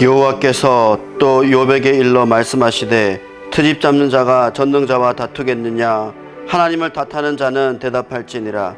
여호와께서 또 욥에게 일러 말씀하시되 트집 잡는 자가 전능자와 다투겠느냐? 하나님을 탓하는 자는 대답할지니라.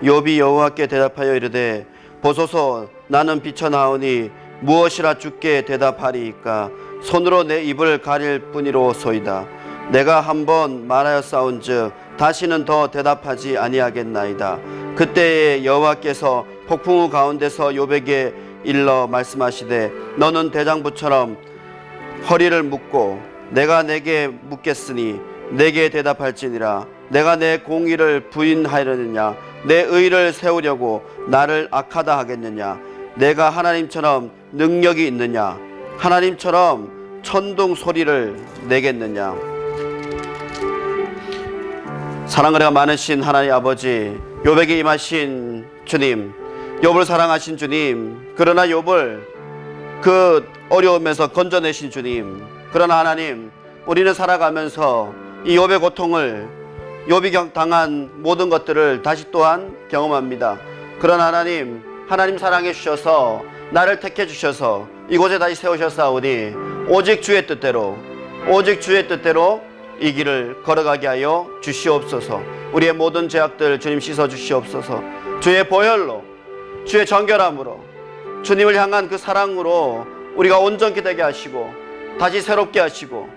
욥이 여호와께 대답하여 이르되 보소서, 나는 비쳐나오니 무엇이라 주께 대답하리이까? 손으로 내 입을 가릴 뿐이로소이다. 내가 한번 말하였사온즉 다시는 더 대답하지 아니하겠나이다. 그때에 여호와께서 폭풍우 가운데서 욥에게 일러 말씀하시되 너는 대장부처럼 허리를 묶고 내가 내게 묻겠으니 내게 대답할지니라. 내가 내 공의를 부인하려느냐? 내 의를 세우려고 나를 악하다 하겠느냐? 내가 하나님처럼 능력이 있느냐? 하나님처럼 천둥 소리를 내겠느냐? 사랑은혜가 많으신 하나님 아버지, 욥에게 임하신 주님, 욥을 사랑하신 주님, 그러나 욥을 그 어려움에서 건져내신 주님, 그러나 하나님, 우리는 살아가면서 이 욥의 고통을, 욥이 당한 모든 것들을 다시 또한 경험합니다. 그러나 하나님, 하나님 사랑해 주셔서 나를 택해 주셔서 이곳에 다시 세우셨사오니 오직 주의 뜻대로, 오직 주의 뜻대로 이 길을 걸어가게 하여 주시옵소서. 우리의 모든 죄악들 주님 씻어 주시옵소서. 주의 보혈로, 주의 정결함으로, 주님을 향한 그 사랑으로 우리가 온전히 되게 하시고 다시 새롭게 하시고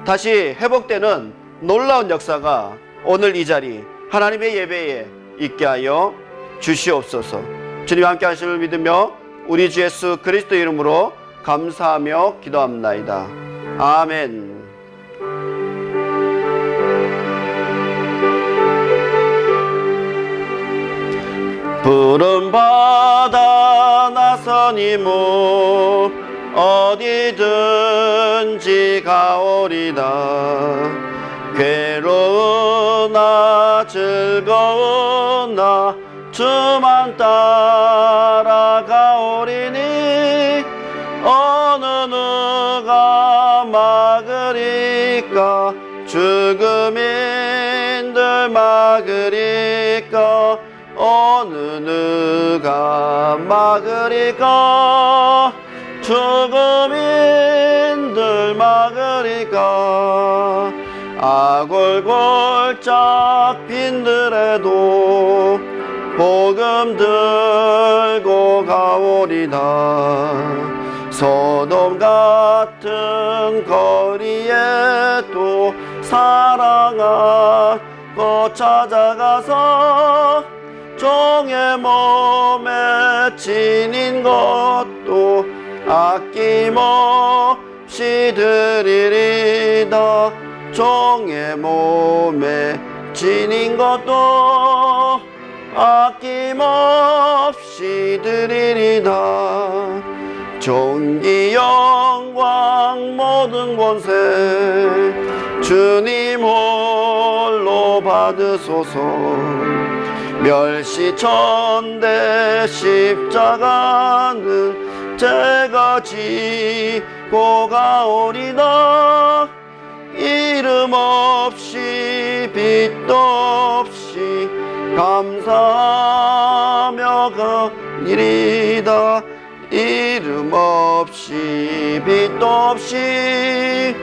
다시 회복되는 놀라운 역사가 오늘 이 자리 하나님의 예배에 있게 하여 주시옵소서. 주님 함께 하심을 믿으며 우리 주 예수 그리스도 이름으로 감사하며 기도합나이다. 아멘. 푸른 바다 나서니 무 어디든지 가오리다. 괴로우나 즐거우나 주만 따라가오리니 어느 누가 막으리까? 죽음인들 막으리까? 어느 누가 막으리까? 죽음인들 막으리까? 아골골짝 빈들에도 복음 들고 가오리다. 소돔 같은 거리에도 사랑하고 찾아가서 종의 몸에 지닌 것도 아낌없이 드리리다. 종의 몸에 지닌 것도 아낌없이 드리리다. 존귀 영광 모든 권세 주님 홀로 받으소서. 멸시천대 십자가는 제가 지고 가오리다. 이름 없이 빛도 없이 감사하며 가리리다. 이름 없이 빛도 없이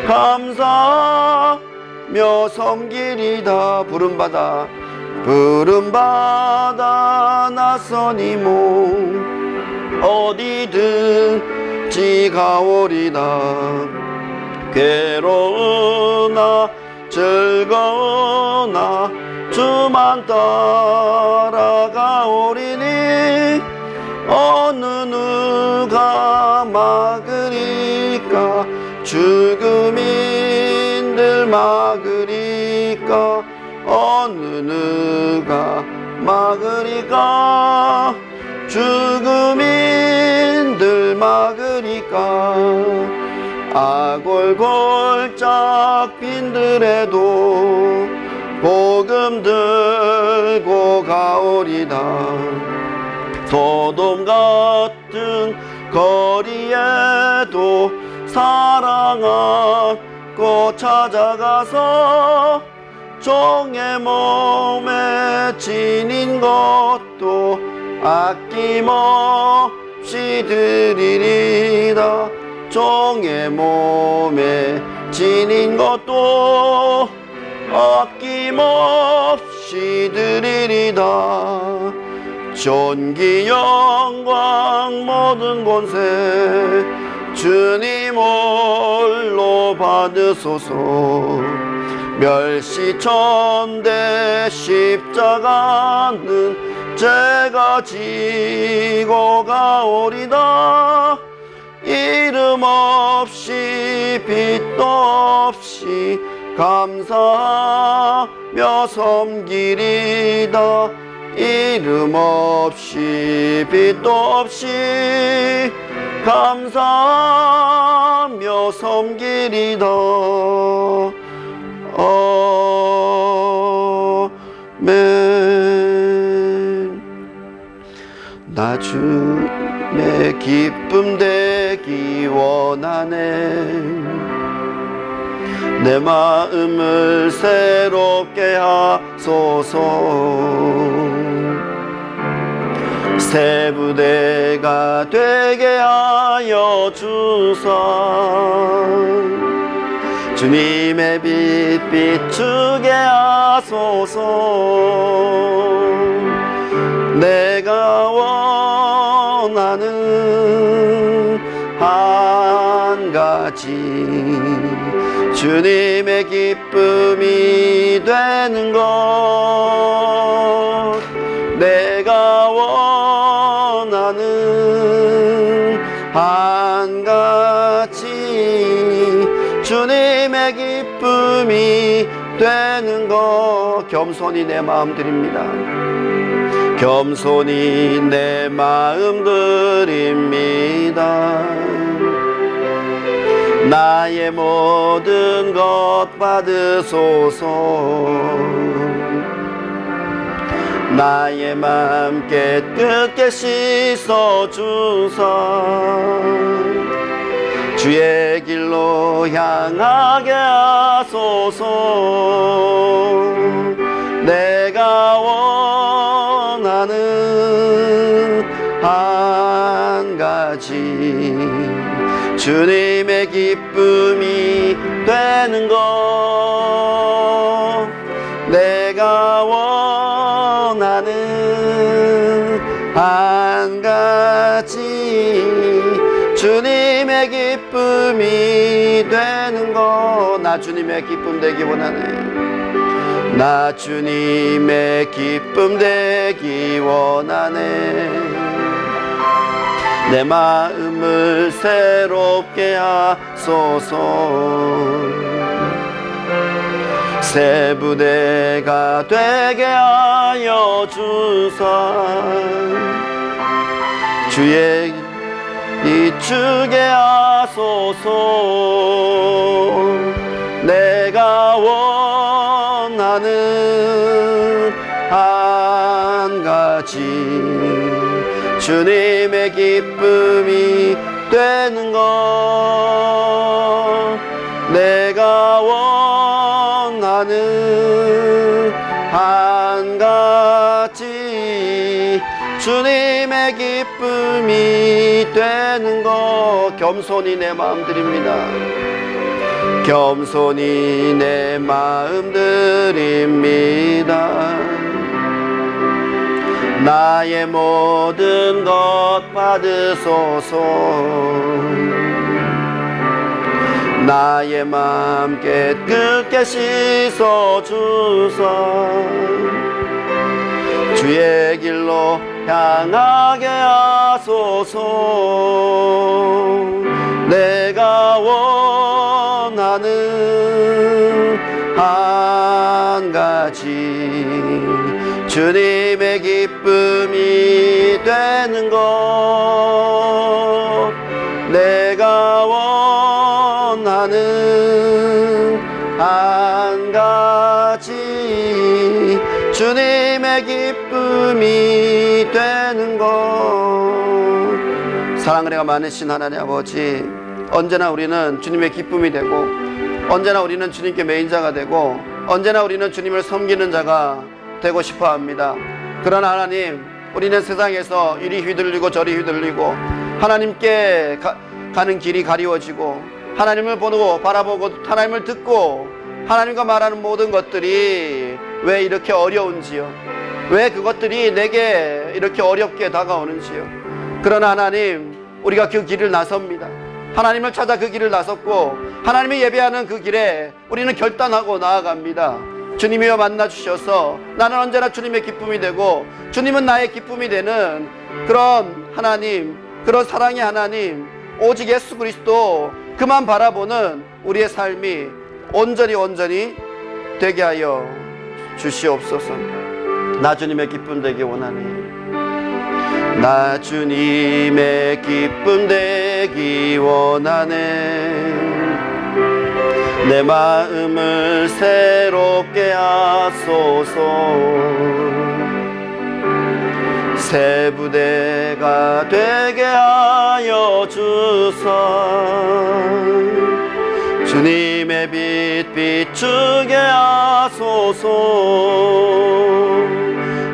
감사하며 섬기리다. 부름받아 나서니 모 어디든지 가오리다. 괴로우나 즐거우나 주만 따라가오리니 어느 누가 막으리까? 죽음인들 막으리까? 어느 누가 막으리까? 죽음인들 막으리까? 아골골짝 빈들에도 복음 들고 가오리다. 소돔 같은 거리에도 사랑하고 찾아가서 종의 몸에 지닌 것도 아낌없이 드리리다. 주여 종의 몸에 지닌 것도 아낌없이 드리리다. 존귀 영광 모든 권세 주님 홀로 받으소서. 멸시천대 십자가는 제가 지고 가오리다. 이름 없이 빛도 없이 감사하며 섬기리다. 이름 없이 빛도 없이 감사하며 섬기리다. 아멘. 나 주의 기쁨 되기 원하네. 내 마음을 새롭게 하소서. 새 부대가 되게 하여 주사. 주님의 빛 비추게 하소서. 내가 원하는 한 가지 주님의 기쁨이 되는 것. 내가 원하는 한 가지 주님의 기쁨이 되는 것. 겸손히 내 마음 드립니다. 겸손히 내 마음 드립니다. 나의 모든 것 받으소서. 나의 맘 깨끗게 씻어주사. 주의 길로 향하게 하소서. 내가 원하는 한 가지 주님의 기쁨이 되는 것. 내가 원하는 한 가지 주님의 기쁨이 되는 것. 나 주님의 기쁨 되기 원하네. 나 주님의 기쁨 되기 원하네. 내 마음을 새롭게 하소서. 새 부대가 되게 하여 주사. 주의 비추게 하소서. 내가 원하는 한 가지 주님의 기쁨이 되는 것. 내가 원하는 한 가지 주님의 기쁨이 되는 것. 겸손히 내 마음 드립니다. 겸손히 내 마음 드립니다. 나의 모든 것 받으소서. 나의 맘 깨끗게 씻어주사. 주의 길로 향하게 하소서. 내가 원하는 한 가지 주님의 기쁨이 되는 것. 내가 원하는 한 가지 주님의 기쁨이 되는 것. 사랑을 내가 많으신 하나님 아버지, 언제나 우리는 주님의 기쁨이 되고, 언제나 우리는 주님께 매인자가 되고, 언제나 우리는 주님을 섬기는 자가 되고 싶어 합니다. 그러나 하나님, 우리는 세상에서 이리 휘둘리고 저리 휘둘리고 하나님께 가는 길이 가리워지고 하나님을 보고 바라보고 하나님을 듣고 하나님과 말하는 모든 것들이 왜 이렇게 어려운지요? 왜 그것들이 내게 이렇게 어렵게 다가오는지요? 그러나 하나님, 우리가 그 길을 나섭니다. 하나님을 찾아 그 길을 나섰고 하나님이 예배하는 그 길에 우리는 결단하고 나아갑니다. 주님이여 만나 주셔서 나는 언제나 주님의 기쁨이 되고 주님은 나의 기쁨이 되는 그런 하나님, 그런 사랑의 하나님, 오직 예수 그리스도 그만 바라보는 우리의 삶이 온전히 되게 하여 주시옵소서. 나 주님의 기쁨 되기 원하니, 나 주님의 기쁨 되기 원하네. 내 마음을 새롭게 하소서. 새 부대가 되게 하여 주사. 주님의 빛 비추게 하소서.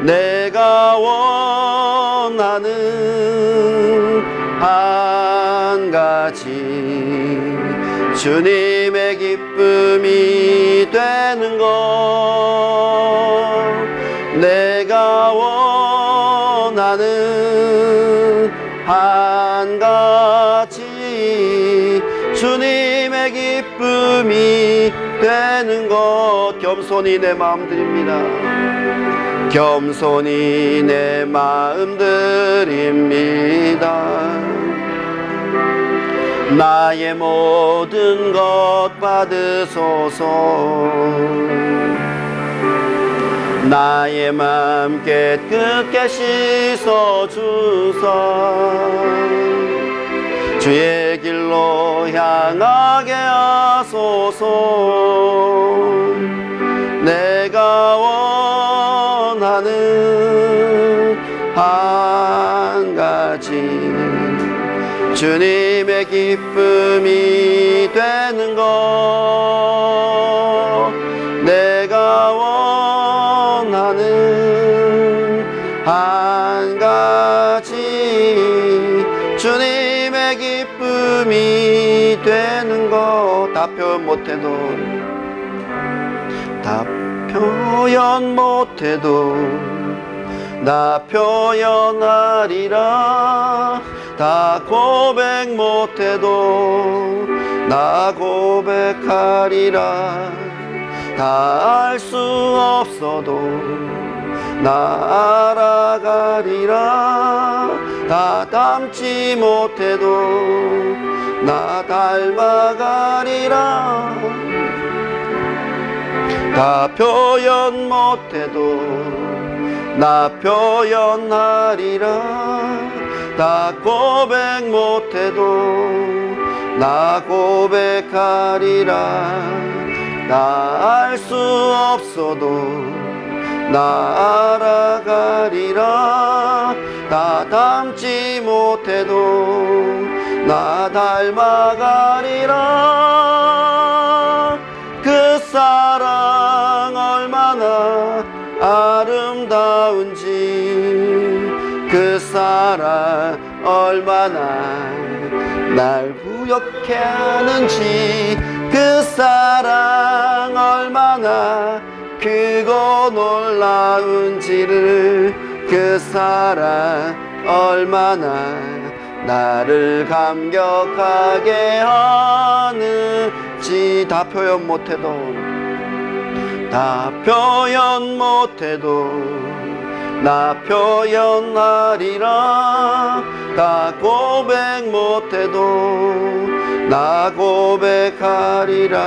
내가 원하는 한 가지, 주님의 기쁨이 되는 것. 내가 원하는 한 가지, 주님의 기쁨이 되는 것. 겸손히 내 마음 드립니다. 겸손히 내 마음 드립니다. 나의 모든 것 받으소서. 나의 맘 깨끗게 씻어주사. 주의 길로 향하게 하소서. 내가 원하는 한 가지, 주님의 기쁨이 되는 것. 내가 원하는 한 가지, 주님의 기쁨이 되는 것. 다 표현 못해도 나 표현하리라. 다 고백 못해도 나 고백하리라. 다 알 수 없어도 나 알아가리라. 다 닮지 못해도 나 닮아가리라. 다 표현 못해도 나 표현하리라. 다 고백 못해도 나 고백하리라. 나 알 수 없어도 나 알아가리라. 다 닮지 못해도 나 닮아가리라. 그 사랑 얼마나 아름다운지, 그 사랑 얼마나 날 부욕해 하는지, 그 사랑 얼마나 크고 놀라운지를, 그 사랑 얼마나 나를 감격하게 하는지. 다 표현 못해도 나 표현하리라. 다 고백 못해도 나 고백하리라.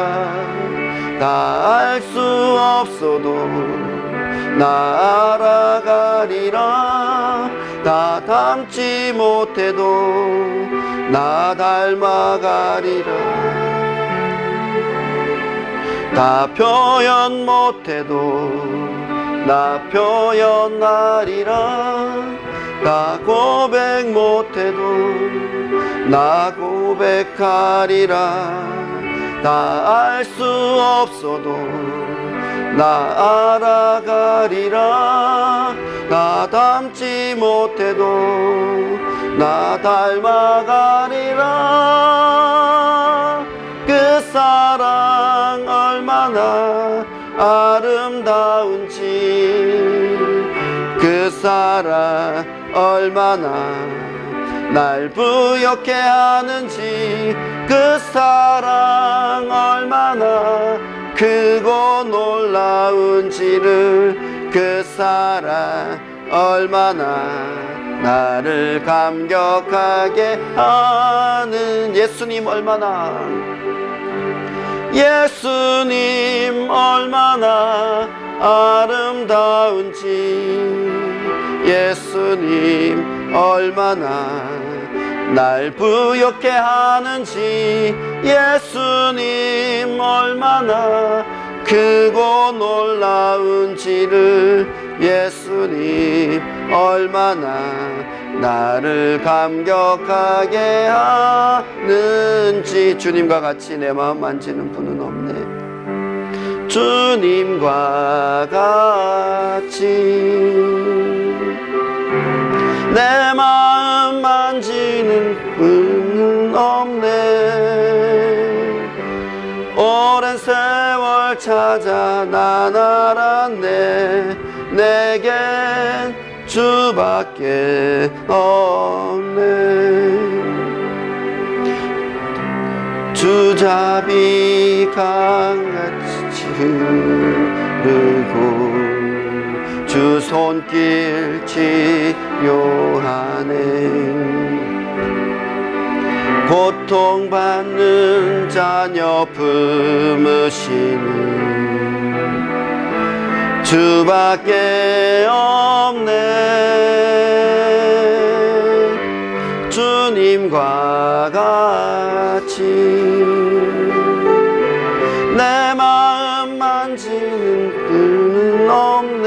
다 알 수 없어도 나 알아가리라. 다 닮지 못해도 나 닮아가리라. 다 표현 못해도 나 표현하리라. 다 고백 못해도 나 고백하리라. 다 알 수 없어도 나 알아가리라. 나 닮지 못해도 나 닮아가리라. 그 사랑 얼마나 아름다운지, 그 사랑 얼마나 날 부욕해 하는지, 그 사랑 얼마나 크고 놀라운지를, 그 사랑 얼마나 나를 감격하게 하는, 예수님 얼마나, 예수님 얼마나 아름다운지, 예수님 얼마나 날 부욕해 하는지, 예수님 얼마나 크고 놀라운지를, 예수님 얼마나 나를 감격하게 하는지. 주님과 같이 내 마음 만지는 분은 없네. 주님과 같이 내 마음 만지는 분은 없네. 오랜 세월 찾아 난 알았네. 내겐 주밖에 없네. 주잡이 강같이 흐르고 주 손길 치료하네. 고통받는 자녀 품으시니 주밖에 없네. 주님과 같이 내 마음 만지는 분은 없네.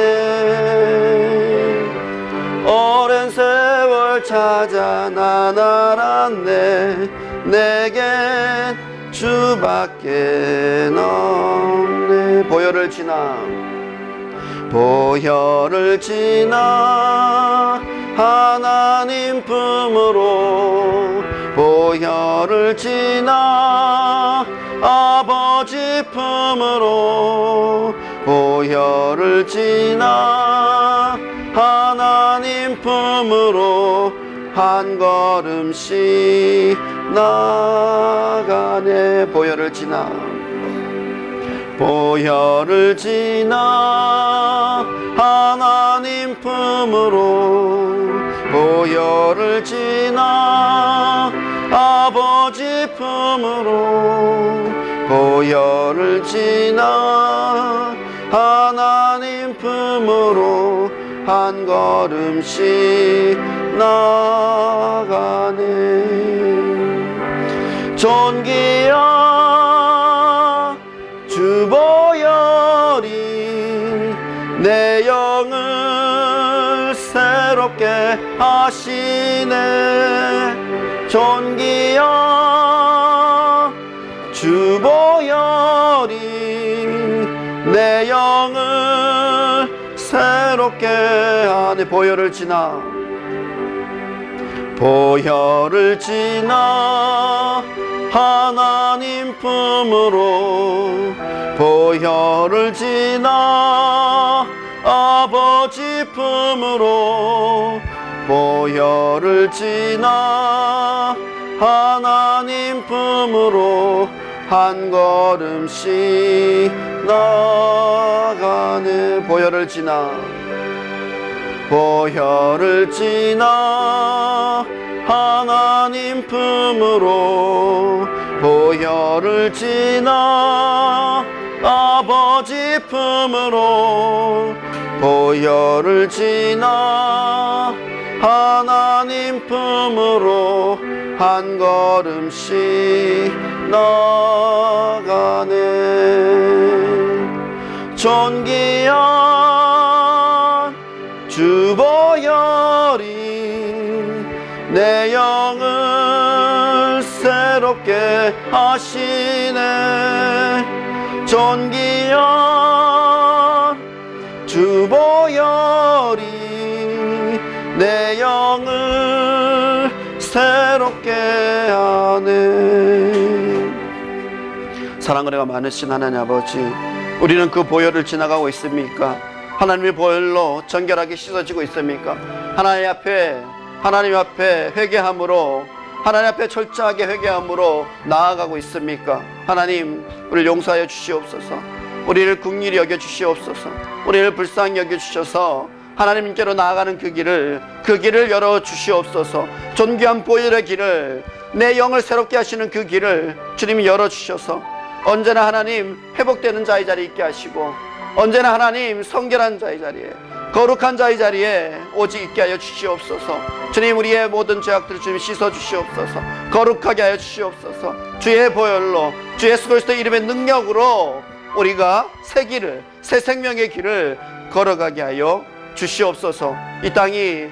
오랜 세월 찾아 난 알았네. 내겐 주밖에 없네. 보혈을 지나 보혈을 지나 하나님 품으로, 보혈을 지나 아버지 품으로, 보혈을 지나 하나님 품으로 한 걸음씩 나가네. 보혈을 지나, 보혈을 지나 하나님 품으로, 보혈을 지나 아버지 품으로, 보혈을 지나 하나님 품으로 한 걸음씩 나가네. 존귀한 주 보혈이 내 영을 새롭게 하시네. 존귀한 주 보혈이 내 영을 새롭게 하네. 보혈을 지나, 보혈을 지나 하나님 품으로, 보혈을 지나 아버지 품으로, 보혈을 지나 하나님 품으로 한 걸음씩 나가네. 보혈을 지나, 보혈을 지나 하나님 품으로, 보혈을 지나 아버지 품으로, 보혈을 지나 하나님 품으로 한 걸음씩 나가네. 존귀한 주 보혈이 내 영을 새롭게 하시네. 존귀한 주 보혈이 내 영을 새롭게 하네. 사랑과 은혜가 많으신 하나님 아버지, 우리는 그 보혈을 지나가고 있습니까? 하나님의 보혈로 정결하게 씻어지고 있습니까? 하나님 앞에 회개함으로, 하나님 앞에 철저하게 회개함으로 나아가고 있습니까? 하나님, 우리를 용서하여 주시옵소서. 우리를 긍휼히 여겨 주시옵소서. 우리를 불쌍히 여겨 주셔서 하나님께로 나아가는 그 길을 열어 주시옵소서. 존귀한 보혈의 길을, 내 영을 새롭게 하시는 그 길을 주님이 열어 주셔서 언제나 하나님 회복되는 자의 자리에 있게 하시고, 언제나 하나님 성결한 자의 자리에, 거룩한 자의 자리에 오직 있게 하여 주시옵소서. 주님, 우리의 모든 죄악들을 주님 씻어 주시옵소서. 거룩하게 하여 주시옵소서. 주의 보혈로, 주 예수 그리스도의 이름의 능력으로 우리가 새 길을, 새 생명의 길을 걸어가게 하여 주시옵소서. 이 땅이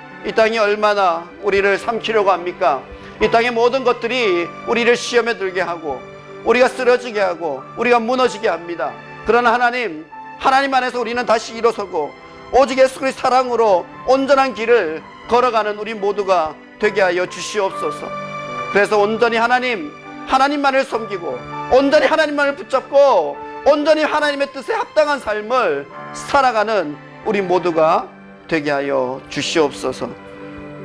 얼마나 우리를 삼키려고 합니까? 이 땅의 모든 것들이 우리를 시험에 들게 하고, 우리가 쓰러지게 하고, 우리가 무너지게 합니다. 그러나 하나님 안에서 우리는 다시 일어서고 오직 예수 그리스도의 사랑으로 온전한 길을 걸어가는 우리 모두가 되게 하여 주시옵소서. 그래서 온전히 하나님만을 섬기고, 온전히 하나님만을 붙잡고, 온전히 하나님의 뜻에 합당한 삶을 살아가는 우리 모두가 되게 하여 주시옵소서.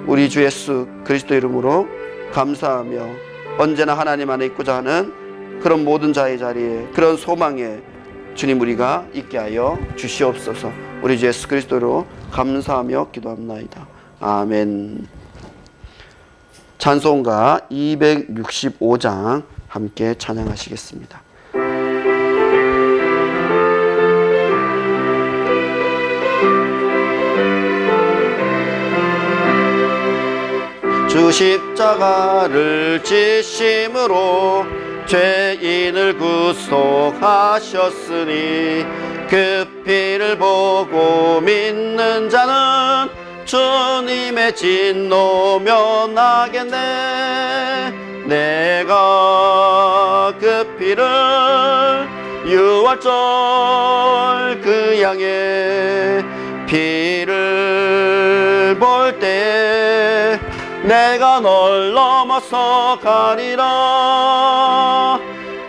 우리 주 예수 그리스도 이름으로 감사하며, 언제나 하나님 안에 있고자 하는 그런 모든 자의 자리에, 그런 소망에 주님 우리가 있게 하여 주시옵소서. 우리 주 예수 그리스도로 감사하며 기도합나이다. 아멘. 찬송가 265장 함께 찬양하시겠습니다. 주 십자가를 지심으로 죄인을 구속하셨으니, 그 피를 보고 믿는 자는 주님의 진노 면하겠네. 내가 그 피를 유월절 그 양의 피를 볼 때 내가 널 넘어서 가리라.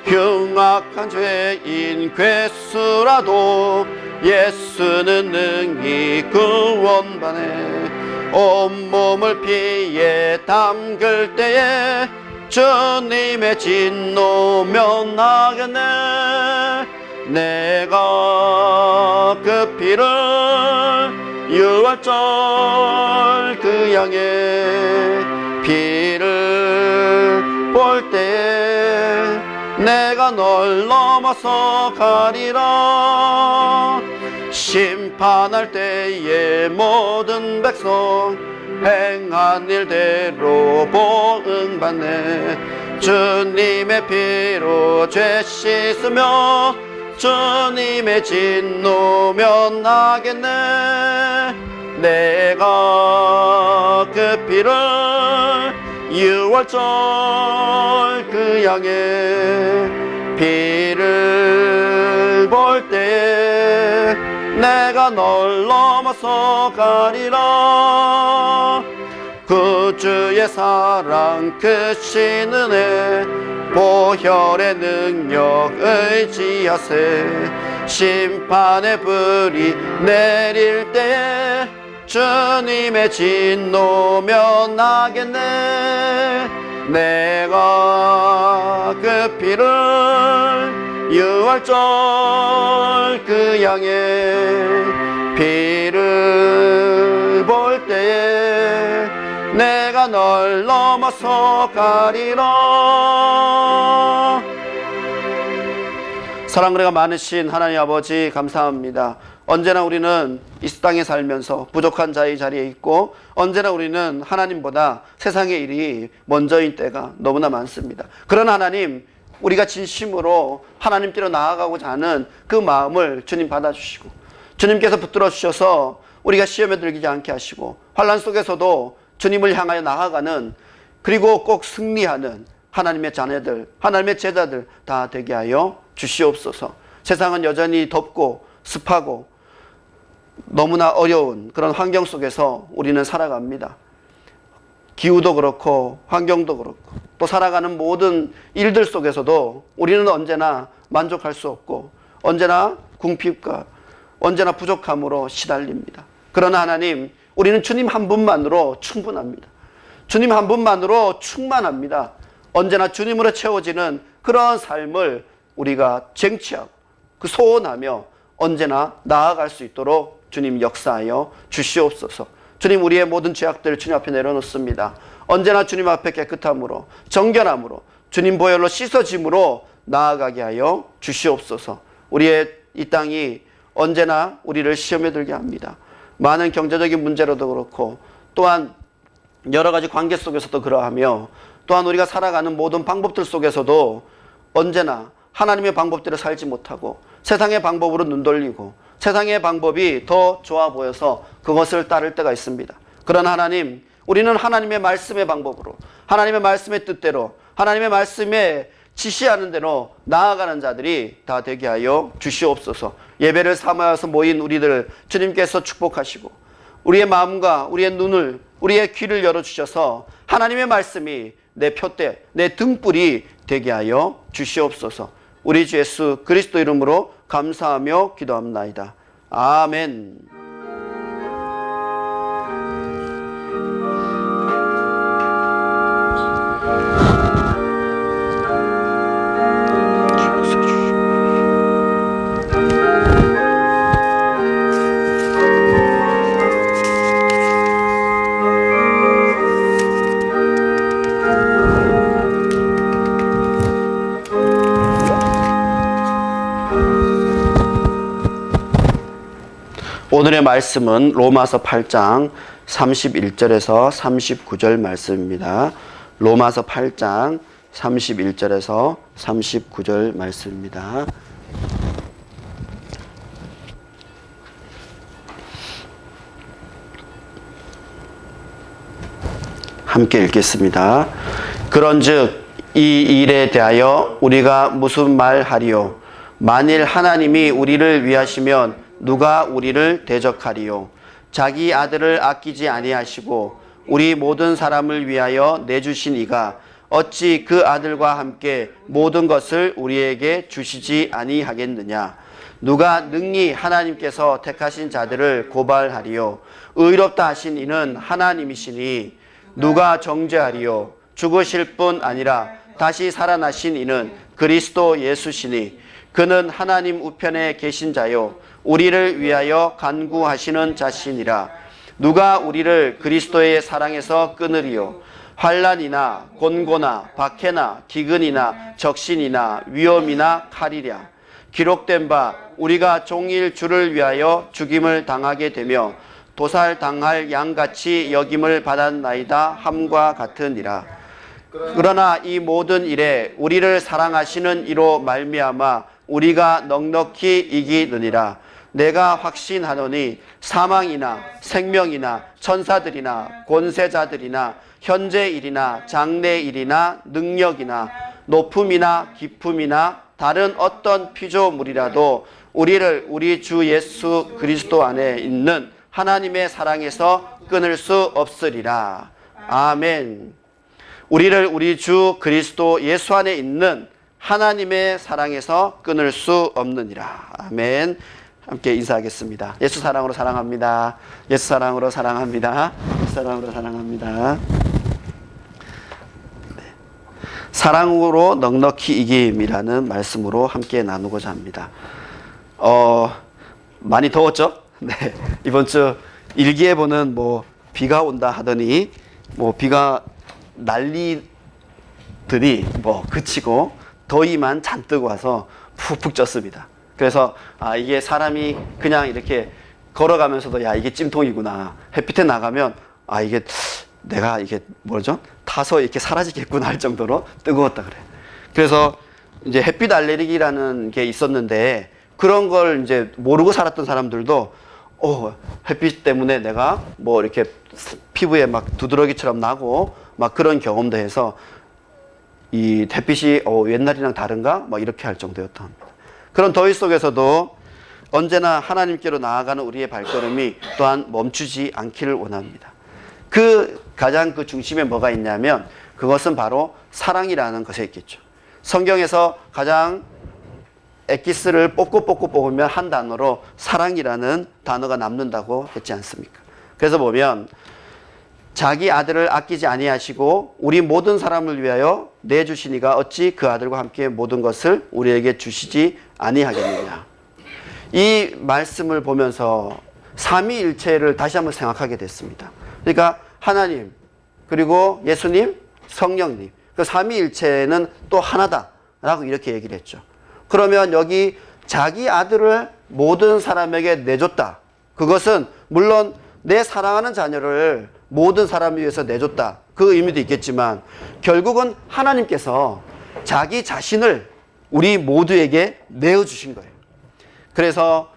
흉악한 죄인 괴수라도 예수는 능히 구원받네. 온몸을 피에 담글 때에 주님의 진노 면하겠네. 내가 그 피를 유월절 그 양의 피를 볼 때에 내가 널 넘어서 가리라. 심판할 때에 모든 백성 행한 일대로 보응받네. 주님의 피로 죄 씻으며 주님의 진노 면하겠네. 내가 그 피를 유월절 그 양의 피를 볼 때 내가 널 넘어서 가리라. 그 주의 사랑 크신 은혜 보혈의 능력 의지하세. 심판의 불이 내릴 때에 주님의 진노 면하겠네. 내가 그 피를 유월절 그 양의 피를 볼 때에 내가 널 넘어서 가리라. 사랑과 은혜가 많으신 하나님 아버지 감사합니다. 언제나 우리는 이 땅에 살면서 부족한 자의 자리에 있고, 언제나 우리는 하나님보다 세상의 일이 먼저인 때가 너무나 많습니다. 그러나 하나님, 우리가 진심으로 하나님께로 나아가고자 하는 그 마음을 주님 받아주시고, 주님께서 붙들어 주셔서 우리가 시험에 들지 않게 하시고, 환난 속에서도 주님을 향하여 나아가는, 그리고 꼭 승리하는 하나님의 자녀들, 하나님의 제자들 다 되게 하여 주시옵소서. 세상은 여전히 덥고 습하고 너무나 어려운 그런 환경 속에서 우리는 살아갑니다. 기후도 그렇고 환경도 그렇고 또 살아가는 모든 일들 속에서도 우리는 언제나 만족할 수 없고 언제나 궁핍과 언제나 부족함으로 시달립니다. 그러나 하나님, 우리는 주님 한 분만으로 충분합니다. 주님 한 분만으로 충만합니다. 언제나 주님으로 채워지는 그런 삶을 우리가 쟁취하고 그 소원하며 언제나 나아갈 수 있도록 주님 역사하여 주시옵소서. 주님, 우리의 모든 죄악들을 주님 앞에 내려놓습니다. 언제나 주님 앞에 깨끗함으로 정결함으로 주님 보혈로 씻어짐으로 나아가게 하여 주시옵소서. 우리의 이 땅이 언제나 우리를 시험에 들게 합니다. 많은 경제적인 문제로도 그렇고 또한 여러 가지 관계 속에서도 그러하며 또한 우리가 살아가는 모든 방법들 속에서도 언제나 하나님의 방법대로 살지 못하고 세상의 방법으로 눈 돌리고 세상의 방법이 더 좋아 보여서 그것을 따를 때가 있습니다. 그러나 하나님, 우리는 하나님의 말씀의 방법으로 하나님의 말씀의 뜻대로 하나님의 말씀에 지시하는 대로 나아가는 자들이 다 되게 하여 주시옵소서. 예배를 삼아서 모인 우리들 주님께서 축복하시고 우리의 마음과 우리의 눈을 우리의 귀를 열어주셔서 하나님의 말씀이 내 표대 내 등불이 되게 하여 주시옵소서. 우리 주 예수 그리스도 이름으로 감사하며 기도합나이다. 아멘. 오늘의 말씀은 로마서 8장 31절에서 39절 말씀입니다. 로마서 8장 31절에서 39절 말씀입니다. 함께 읽겠습니다. 그런즉 이 일에 대하여 우리가 무슨 말하리요? 만일 하나님이 우리를 위하시면 누가 우리를 대적하리요? 자기 아들을 아끼지 아니하시고 우리 모든 사람을 위하여 내주신 이가 어찌 그 아들과 함께 모든 것을 우리에게 주시지 아니하겠느냐? 누가 능히 하나님께서 택하신 자들을 고발하리요? 의롭다 하신 이는 하나님이시니 누가 정죄하리요? 죽으실 뿐 아니라 다시 살아나신 이는 그리스도 예수시니 그는 하나님 우편에 계신 자요 우리를 위하여 간구하시는 자신이라. 누가 우리를 그리스도의 사랑에서 끊으리요? 환난이나 곤고나 박해나 기근이나 적신이나 위험이나 칼이랴. 기록된 바 우리가 종일 주를 위하여 죽임을 당하게 되며 도살당할 양같이 여김을 받았나이다 함과 같으니라. 그러나 이 모든 일에 우리를 사랑하시는 이로 말미암아 우리가 넉넉히 이기느니라. 내가 확신하노니 사망이나 생명이나 천사들이나 권세자들이나 현재일이나 장래일이나 능력이나 높음이나 깊음이나 다른 어떤 피조물이라도 우리를 우리 주 예수 그리스도 안에 있는 하나님의 사랑에서 끊을 수 없으리라. 아멘. 우리를 우리 주 그리스도 예수 안에 있는 하나님의 사랑에서 끊을 수 없느니라. 아멘. 함께 인사하겠습니다. 예수 사랑으로 사랑합니다. 예수 사랑으로 사랑합니다. 예수 사랑으로 사랑합니다. 네. 사랑으로 넉넉히 이김이라는 말씀으로 함께 나누고자 합니다. 많이 더웠죠? 네. 이번 주 일기예보는 비가 온다 하더니 비가 난리들이 그치고 더위만 잔뜩 와서 푹푹 쪘습니다. 그래서 이게 사람이 그냥 이렇게 걸어가면서도 야 이게 찜통이구나. 햇빛에 나가면 이게 내가 이게 타서 이렇게 사라지겠구나 할 정도로 뜨거웠다 그래. 그래서 이제 햇빛 알레르기라는 게 있었는데 그런 걸 이제 모르고 살았던 사람들도 햇빛 때문에 내가 이렇게 피부에 막 두드러기처럼 나고 막 그런 경험도 해서 이 햇빛이 옛날이랑 다른가? 이렇게 할 정도였다 합니다. 그런 더위 속에서도 언제나 하나님께로 나아가는 우리의 발걸음이 또한 멈추지 않기를 원합니다. 그 가장 그 중심에 뭐가 있냐면 그것은 바로 사랑이라는 것에 있겠죠. 성경에서 가장 엑기스를 뽑으면 한 단어로 사랑이라는 단어가 남는다고 했지 않습니까? 그래서 보면 자기 아들을 아끼지 아니하시고 우리 모든 사람을 위하여 내주시니가 어찌 그 아들과 함께 모든 것을 우리에게 주시지 아니하겠느냐. 이 말씀을 보면서 삼위일체를 다시 한번 생각하게 됐습니다. 그러니까 하나님, 그리고 예수님, 성령님, 그 삼위일체는 또 하나다라고 이렇게 얘기를 했죠. 그러면 여기 자기 아들을 모든 사람에게 내줬다. 그것은 물론 내 사랑하는 자녀를 모든 사람을 위해서 내줬다. 그 의미도 있겠지만 결국은 하나님께서 자기 자신을 우리 모두에게 내어주신 거예요. 그래서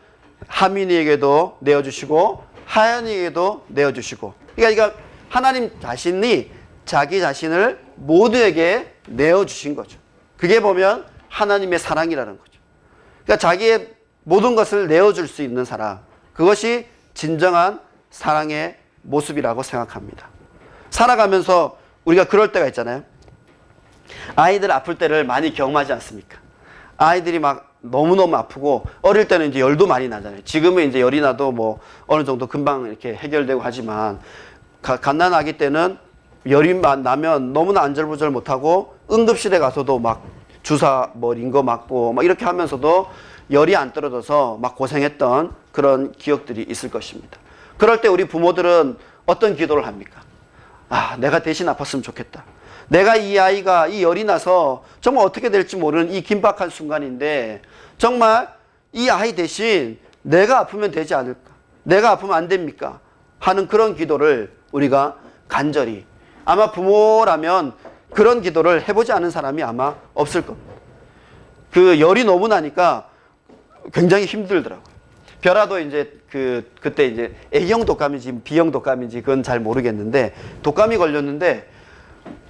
하민이에게도 내어주시고 하연이에게도 내어주시고, 그러니까 하나님 자신이 자기 자신을 모두에게 내어주신 거죠. 그게 보면 하나님의 사랑이라는 거죠. 그러니까 자기의 모든 것을 내어줄 수 있는 사랑, 그것이 진정한 사랑의 모습이라고 생각합니다. 살아가면서 우리가 그럴 때가 있잖아요. 아이들 아플 때를 많이 경험하지 않습니까? 아이들이 막 너무너무 아프고 어릴 때는 이제 열도 많이 나잖아요. 지금은 이제 열이 나도 뭐 어느 정도 금방 이렇게 해결되고 하지만 갓난아기 때는 열이 나면 너무나 안절부절 못하고 응급실에 가서도 막 주사 뭐 링거 맞고 막 이렇게 하면서도 열이 안 떨어져서 막 고생했던 그런 기억들이 있을 것입니다. 그럴 때 우리 부모들은 어떤 기도를 합니까? 아, 내가 대신 아팠으면 좋겠다. 내가 이 아이가 이 열이 나서 정말 어떻게 될지 모르는 이 긴박한 순간인데 정말 이 아이 대신 내가 아프면 되지 않을까? 내가 아프면 안 됩니까? 하는 그런 기도를 우리가 간절히, 아마 부모라면 그런 기도를 해보지 않은 사람이 아마 없을 겁니다. 그 열이 너무 나니까 굉장히 힘들더라고요. 벼라도 이제 그때 이제 A형 독감인지 B형 독감인지 그건 잘 모르겠는데 독감이 걸렸는데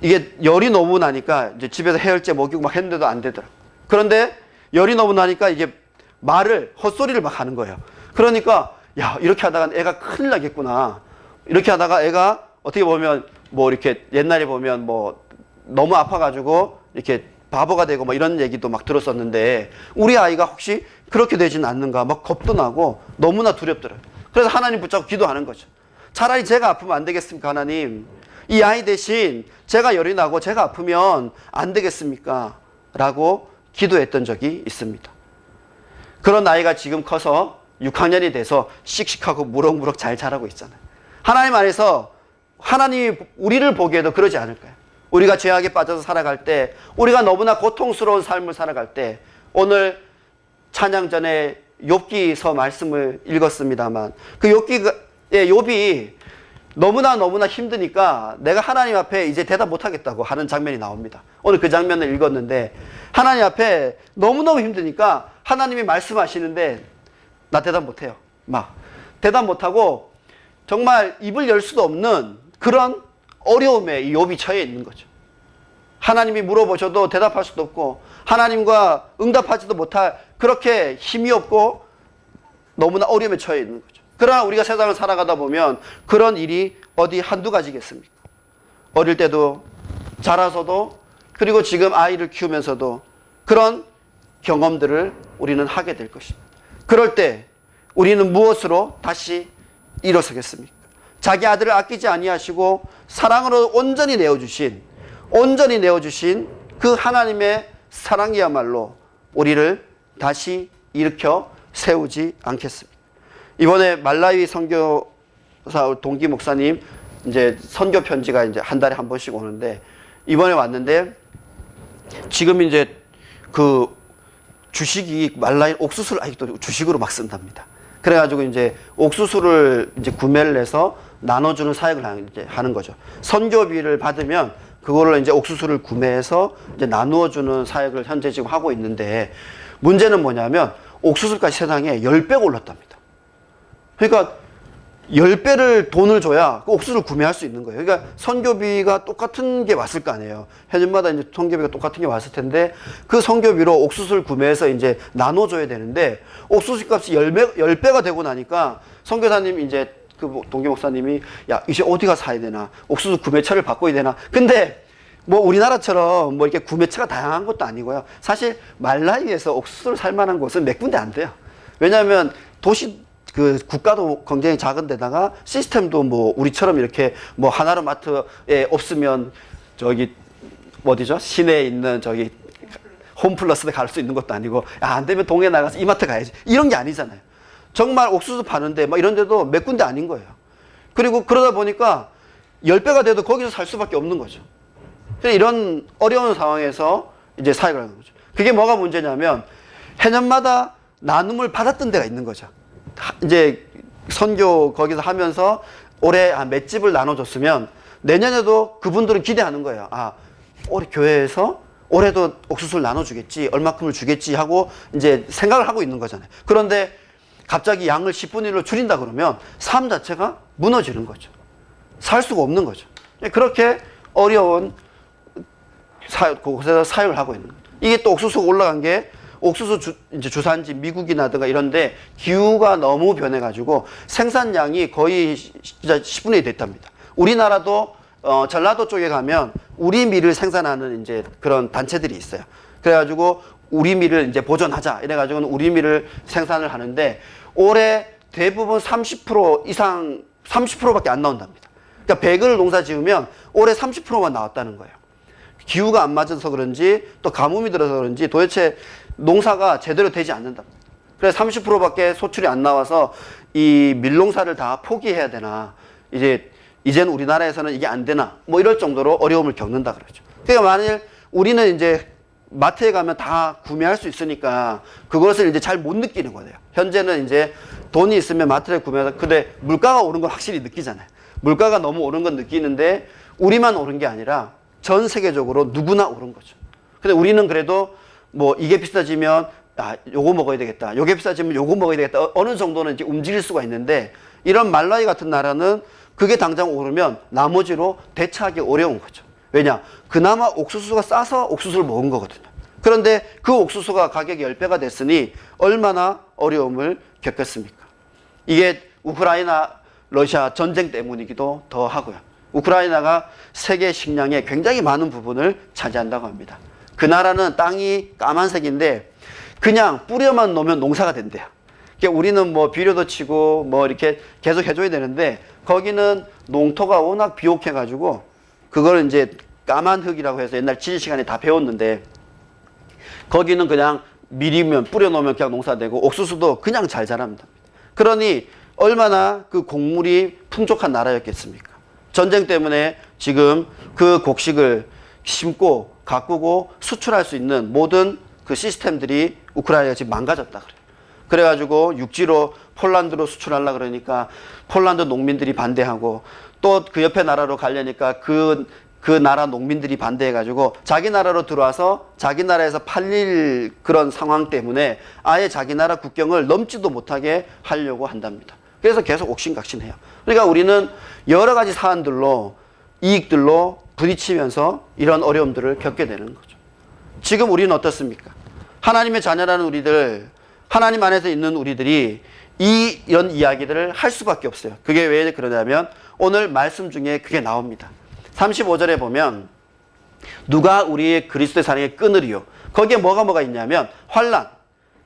이게 열이 너무 나니까 이제 집에서 해열제 먹이고 막 했는데도 안 되더라고요. 그런데 열이 너무 나니까 이게 헛소리를 막 하는 거예요. 그러니까 야, 이렇게 하다가 애가 큰일 나겠구나. 이렇게 하다가 애가 어떻게 보면 뭐 이렇게 옛날에 보면 뭐 너무 아파가지고 이렇게 바보가 되고 뭐 이런 얘기도 막 들었었는데 우리 아이가 혹시 그렇게 되지는 않는가 막 겁도 나고 너무나 두렵더라고요. 그래서 하나님 붙잡고 기도하는 거죠. 차라리 제가 아프면 안 되겠습니까? 하나님, 이 아이 대신 제가 열이 나고 제가 아프면 안 되겠습니까? 라고 기도했던 적이 있습니다. 그런 아이가 지금 커서 6학년이 돼서 씩씩하고 무럭무럭 잘 자라고 있잖아요. 하나님 안에서 하나님이 우리를 보기에도 그러지 않을까요? 우리가 죄악에 빠져서 살아갈 때, 우리가 너무나 고통스러운 삶을 살아갈 때, 오늘 찬양 전에 욥기서 말씀을 읽었습니다만 그 욥이 너무나 힘드니까 내가 하나님 앞에 이제 대답 못하겠다고 하는 장면이 나옵니다. 오늘 그 장면을 읽었는데 하나님 앞에 너무너무 힘드니까 하나님이 말씀하시는데 나 대답 못해요. 막 대답 못하고 정말 입을 열 수도 없는 그런 어려움에 이 욥이 처해 있는 거죠. 하나님이 물어보셔도 대답할 수도 없고 하나님과 응답하지도 못할 그렇게 힘이 없고 너무나 어려움에 처해 있는 거죠. 그러나 우리가 세상을 살아가다 보면 그런 일이 어디 한두 가지겠습니까? 어릴 때도 자라서도 그리고 지금 아이를 키우면서도 그런 경험들을 우리는 하게 될 것입니다. 그럴 때 우리는 무엇으로 다시 일어서겠습니까? 자기 아들을 아끼지 아니하시고 사랑으로 온전히 내어주신 그 하나님의 사랑이야말로 우리를 다시 일으켜 세우지 않겠습니다. 이번에 말라위 선교사 동기 목사님 이제 선교 편지가 이제 한 달에 한 번씩 오는데 이번에 왔는데 지금 이제 그 주식이 말라위 옥수수를 아직도 주식으로 막 쓴답니다. 그래가지고 이제 옥수수를 이제 구매를 해서 나눠주는 사역을 이제 하는 거죠. 선교비를 받으면 그거를 이제 옥수수를 구매해서 이제 나누어주는 사역을 현재 지금 하고 있는데 문제는 뭐냐면 옥수수까지 세상에 10배가 올랐답니다. 그러니까 10배를 돈을 줘야 그 옥수수를 구매할 수 있는 거예요. 그러니까 선교비가 똑같은 게 왔을 거 아니에요. 해년마다 이제 선교비가 똑같은 게 왔을 텐데 그 선교비로 옥수수를 구매해서 이제 나눠줘야 되는데 옥수수 값이 10배가 되고 나니까 선교사님 이제 그 동기 목사님이 야, 이제 어디가 사야 되나? 옥수수 구매처를 바꿔야 되나? 근데 뭐 우리나라처럼 뭐 이렇게 구매처가 다양한 것도 아니고요. 사실 말라위에서 옥수수를 살 만한 곳은 몇 군데 안 돼요. 왜냐하면 도시 그 국가도 굉장히 작은 데다가 시스템도 뭐 우리처럼 이렇게 뭐 하나로마트에 없으면 저기 어디죠? 시내에 있는 저기 홈플러스에 갈 수 있는 것도 아니고 야, 안 되면 동해 나가서 이마트 가야지. 이런 게 아니잖아요. 정말 옥수수 파는데 막 이런 데도 몇 군데 아닌 거예요. 그리고 그러다 보니까 10배가 돼도 거기서 살 수밖에 없는 거죠. 이런 어려운 상황에서 이제 사역을 하는 거죠. 그게 뭐가 문제냐면 해년마다 나눔을 받았던 데가 있는 거죠. 이제 선교 거기서 하면서 올해 한 몇 집을 나눠줬으면 내년에도 그분들은 기대하는 거예요. 아, 올해 교회에서 올해도 옥수수를 나눠주겠지, 얼마큼을 주겠지 하고 이제 생각을 하고 있는 거잖아요. 그런데 갑자기 양을 10분의 1로 줄인다 그러면 삶 자체가 무너지는 거죠. 살 수가 없는 거죠. 그렇게 어려운 곳에서 사역을 하고 있는 거죠. 이게 또 옥수수가 올라간 게 옥수수 이제 주산지 미국이나든가 이런데 기후가 너무 변해가지고 생산량이 거의 진짜 10분의 1이 됐답니다. 우리나라도 전라도 쪽에 가면 우리 밀을 생산하는 이제 그런 단체들이 있어요. 그래가지고 우리 밀을 이제 보존하자 이래가지고는 우리 밀을 생산을 하는데 올해 대부분 30% 이상 30%밖에 안 나온답니다. 그러니까 100을 농사 지으면 올해 30%만 나왔다는 거예요. 기후가 안 맞아서 그런지 또 가뭄이 들어서 그런지 도대체 농사가 제대로 되지 않는답니다. 그래서 30%밖에 소출이 안 나와서 이 밀농사를 다 포기해야 되나, 이제는 우리나라에서는 이게 안 되나, 뭐 이럴 정도로 어려움을 겪는다 그러죠. 그러니까 만일 우리는 이제 마트에 가면 다 구매할 수 있으니까 그것을 이제 잘 못 느끼는 거예요. 현재는 이제 돈이 있으면 마트에 구매해서, 근데 물가가 오른 건 확실히 느끼잖아요. 물가가 너무 오른 건 느끼는데 우리만 오른 게 아니라 전 세계적으로 누구나 오른 거죠. 근데 우리는 그래도 뭐 이게 비싸지면 아, 요거 먹어야 되겠다. 요게 비싸지면 요거 먹어야 되겠다. 어느 정도는 이제 움직일 수가 있는데 이런 말라위 같은 나라는 그게 당장 오르면 나머지로 대처하기 어려운 거죠. 왜냐? 그나마 옥수수가 싸서 옥수수를 먹은 거거든요. 그런데 그 옥수수가 가격이 10배가 됐으니 얼마나 어려움을 겪겠습니까? 이게 우크라이나 러시아 전쟁 때문이기도 더 하고요. 우크라이나가 세계 식량의 굉장히 많은 부분을 차지한다고 합니다. 그 나라는 땅이 까만색인데 그냥 뿌려만 놓으면 농사가 된대요. 그러니까 우리는 뭐 비료도 치고 뭐 이렇게 계속 해줘야 되는데 거기는 농토가 워낙 비옥해가지고 그걸 이제 까만 흙이라고 해서 옛날 지질 시간에 다 배웠는데 거기는 그냥 밀이면 뿌려놓으면 그냥 농사되고 옥수수도 그냥 잘 자랍니다. 그러니 얼마나 그 곡물이 풍족한 나라였겠습니까? 전쟁 때문에 지금 그 곡식을 심고 가꾸고 수출할 수 있는 모든 그 시스템들이 우크라이나가 지금 망가졌다 그래요. 그래가지고 육지로 폴란드로 수출하려고 그러니까 폴란드 농민들이 반대하고 또 그 옆에 나라로 가려니까 그 나라 농민들이 반대해가지고 자기 나라로 들어와서 자기 나라에서 팔릴 그런 상황 때문에 아예 자기 나라 국경을 넘지도 못하게 하려고 한답니다. 그래서 계속 옥신각신해요. 그러니까 우리는 여러 가지 사안들로 이익들로 부딪히면서 이런 어려움들을 겪게 되는 거죠. 지금 우리는 어떻습니까? 하나님의 자녀라는 우리들, 하나님 안에서 있는 우리들이 이런 이야기들을 할 수밖에 없어요. 그게 왜 그러냐면 오늘 말씀 중에 그게 나옵니다. 35절에 보면 누가 우리의 그리스도의 사랑에 끊으리요. 거기에 뭐가 있냐면 환난,